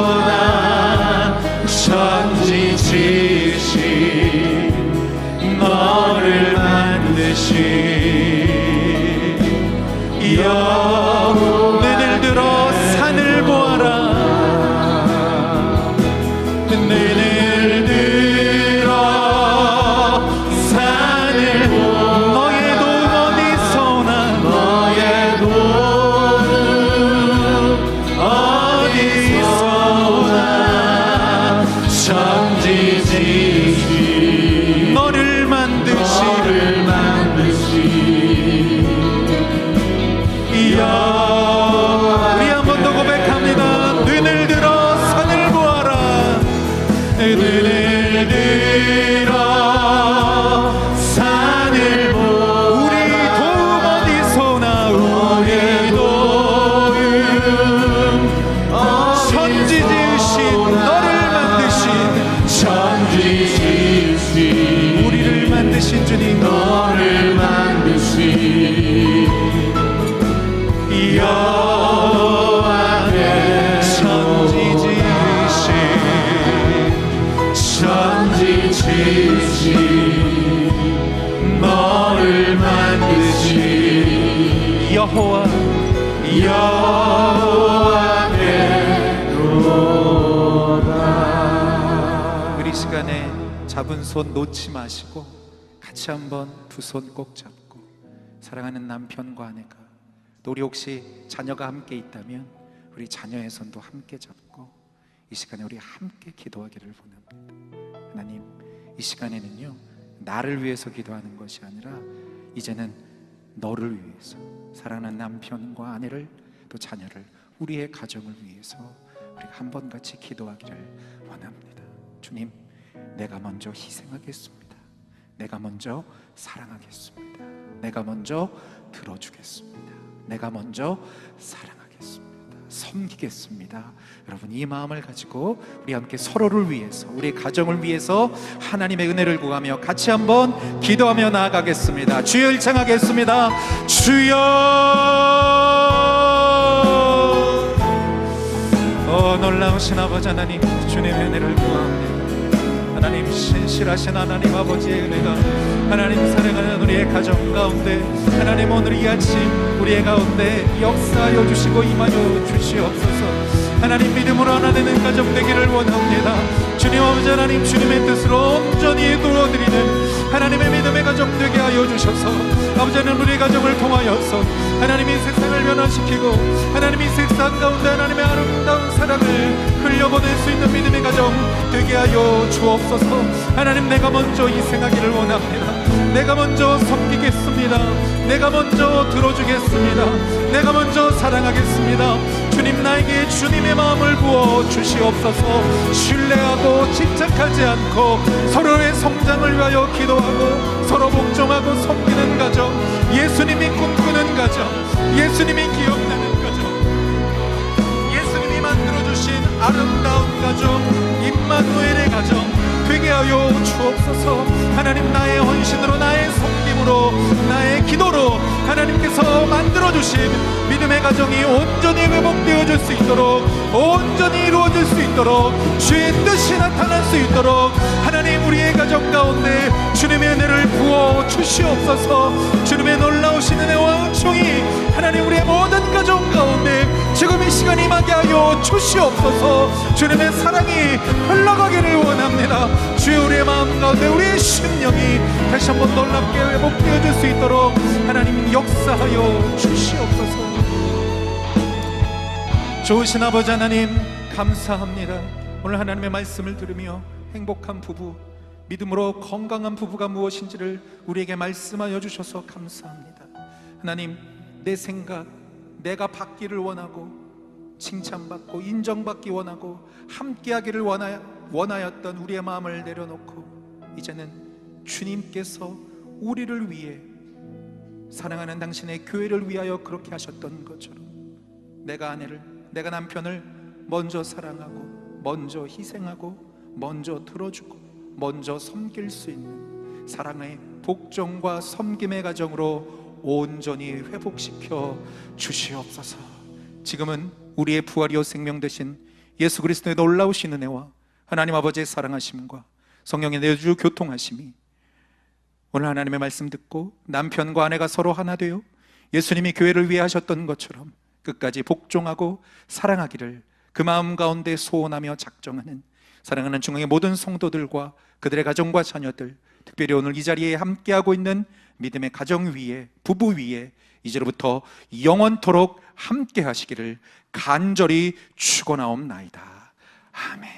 어디서나 천지 지으신 너를 만드신 눈을 들어 산을 보아라. 눈을 들어 산을 너의 도움 어디서나 너의 도움 어디서나 천지 지으신 너를 만드신 우리 한 번 더 고백합니다. 눈을 들어 산을 보아라. 눈을 들어 산을 보아라. 우리 도움 어디서나 우리 도움 천지 지으신 너를 만드신 천지 지으신 우리를 만드신 주님 너를 만드신 여호와의 천지 지으신 너를 만드신 여호와께로다. 우리 시간에 잡은 손 놓지 마시고 같이 한번 두 손 꼭 잡고 사랑하는 남편과 아내가 또 우리 혹시 자녀가 함께 있다면 우리 자녀의 손도 함께 잡고 이 시간에 우리 함께 기도하기를 원합니다. 하나님, 이 시간에는요 나를 위해서 기도하는 것이 아니라 이제는 너를 위해서 사랑하는 남편과 아내를 또 자녀를 우리의 가정을 위해서 우리가 한 번 같이 기도하기를 원합니다. 주님, 내가 먼저 희생하겠습니다. 내가 먼저 사랑하겠습니다. 내가 먼저 들어주겠습니다. 내가 먼저 사랑하겠습니다. 섬기겠습니다. 여러분, 이 마음을 가지고 우리 함께 서로를 위해서 우리 가정을 위해서 하나님의 은혜를 구하며 같이 한번 기도하며 나아가겠습니다. 주여 일창하겠습니다. 주여 놀라우신 아버지 하나님, 주님의 은혜를 구합니다. 하나님, 신실하신 하나님 아버지의 은혜가 하나님 사랑하는 우리의 가정 가운데 하나님 오늘 이 아침 우리의 가운데 역사하여 주시고 임하여 주시옵소서. 하나님, 믿음으로 하나 되는 가정 되기를 원합니다. 주님 아버지 하나님, 주님의 뜻으로 온전히 도와드리는 하나님의 믿음의 가정 되게 하여 주셔서 아버지 하나님 우리 가정을 통하여서 하나님이 세상을 변화시키고 하나님이 세상 가운데 하나님의 아름다운 사랑을 흘려보낼 수 있는 믿음의 가정 되게 하여 주옵소서. 하나님, 내가 먼저 희생하기를 원합니다. 내가 먼저 섬기겠습니다. 내가 먼저 들어주겠습니다. 내가 먼저 사랑하겠습니다. 주님, 나에게 주님의 마음을 부어 주시옵소서. 신뢰하고 집착하지 않고 서로의 성장을 위하여 기도하고 서로 복종하고 섬기는 가정, 예수님이 꿈꾸는 가정, 예수님이 기억나는 가정, 예수님이 만들어주신 아름다운 가정, 임마누엘의 가정 되게 하여 주옵소서. 하나님, 나의 헌신으로 나의 섬김으로 나의 기도로 하나님께서 만들어주신 믿음의 가정이 온전히 회복되어질 수 있도록 온전히 이루어질 수 있도록 주의 뜻이 나타날 수 있도록 하나님 우리의 가정 가운데 주님의 은혜를 부어 주시옵소서. 주님의 놀라우신 은혜와 은총이 하나님 우리의 모든 가정 가운데 지금 이 시간 임하게 하여 주시옵소서. 주님의 사랑이 흘러가기를 원합니다. 주의 우리의 마음 가운데 우리의 심령이 다시 한번 놀랍게 회복되어질 수 있도록 하나님 역사하여 주시옵소서. 좋으신 아버지 하나님, 감사합니다. 오늘 하나님의 말씀을 들으며 행복한 부부, 믿음으로 건강한 부부가 무엇인지를 우리에게 말씀하여 주셔서 감사합니다. 하나님, 내 생각, 내가 받기를 원하고 칭찬받고 인정받기 원하고 함께하기를 원하였던 우리의 마음을 내려놓고 이제는 주님께서 우리를 위해 사랑하는 당신의 교회를 위하여 그렇게 하셨던 것처럼 내가 아내를, 내가 남편을 먼저 사랑하고 먼저 희생하고 먼저 들어주고 먼저 섬길 수 있는 사랑의 복종과 섬김의 가정으로 온전히 회복시켜 주시옵소서. 지금은 우리의 부활이요 생명 되신 예수 그리스도의 놀라우신 은혜와 하나님 아버지의 사랑하심과 성령의 내주 교통하심이 오늘 하나님의 말씀 듣고 남편과 아내가 서로 하나 되어 예수님이 교회를 위해 하셨던 것처럼 끝까지 복종하고 사랑하기를 그 마음 가운데 소원하며 작정하는 사랑하는 중앙의 모든 성도들과 그들의 가정과 자녀들, 특별히 오늘 이 자리에 함께하고 있는 믿음의 가정 위에, 부부 위에 이제로부터 영원토록 함께 하시기를 간절히 축원하옵나이다. 아멘.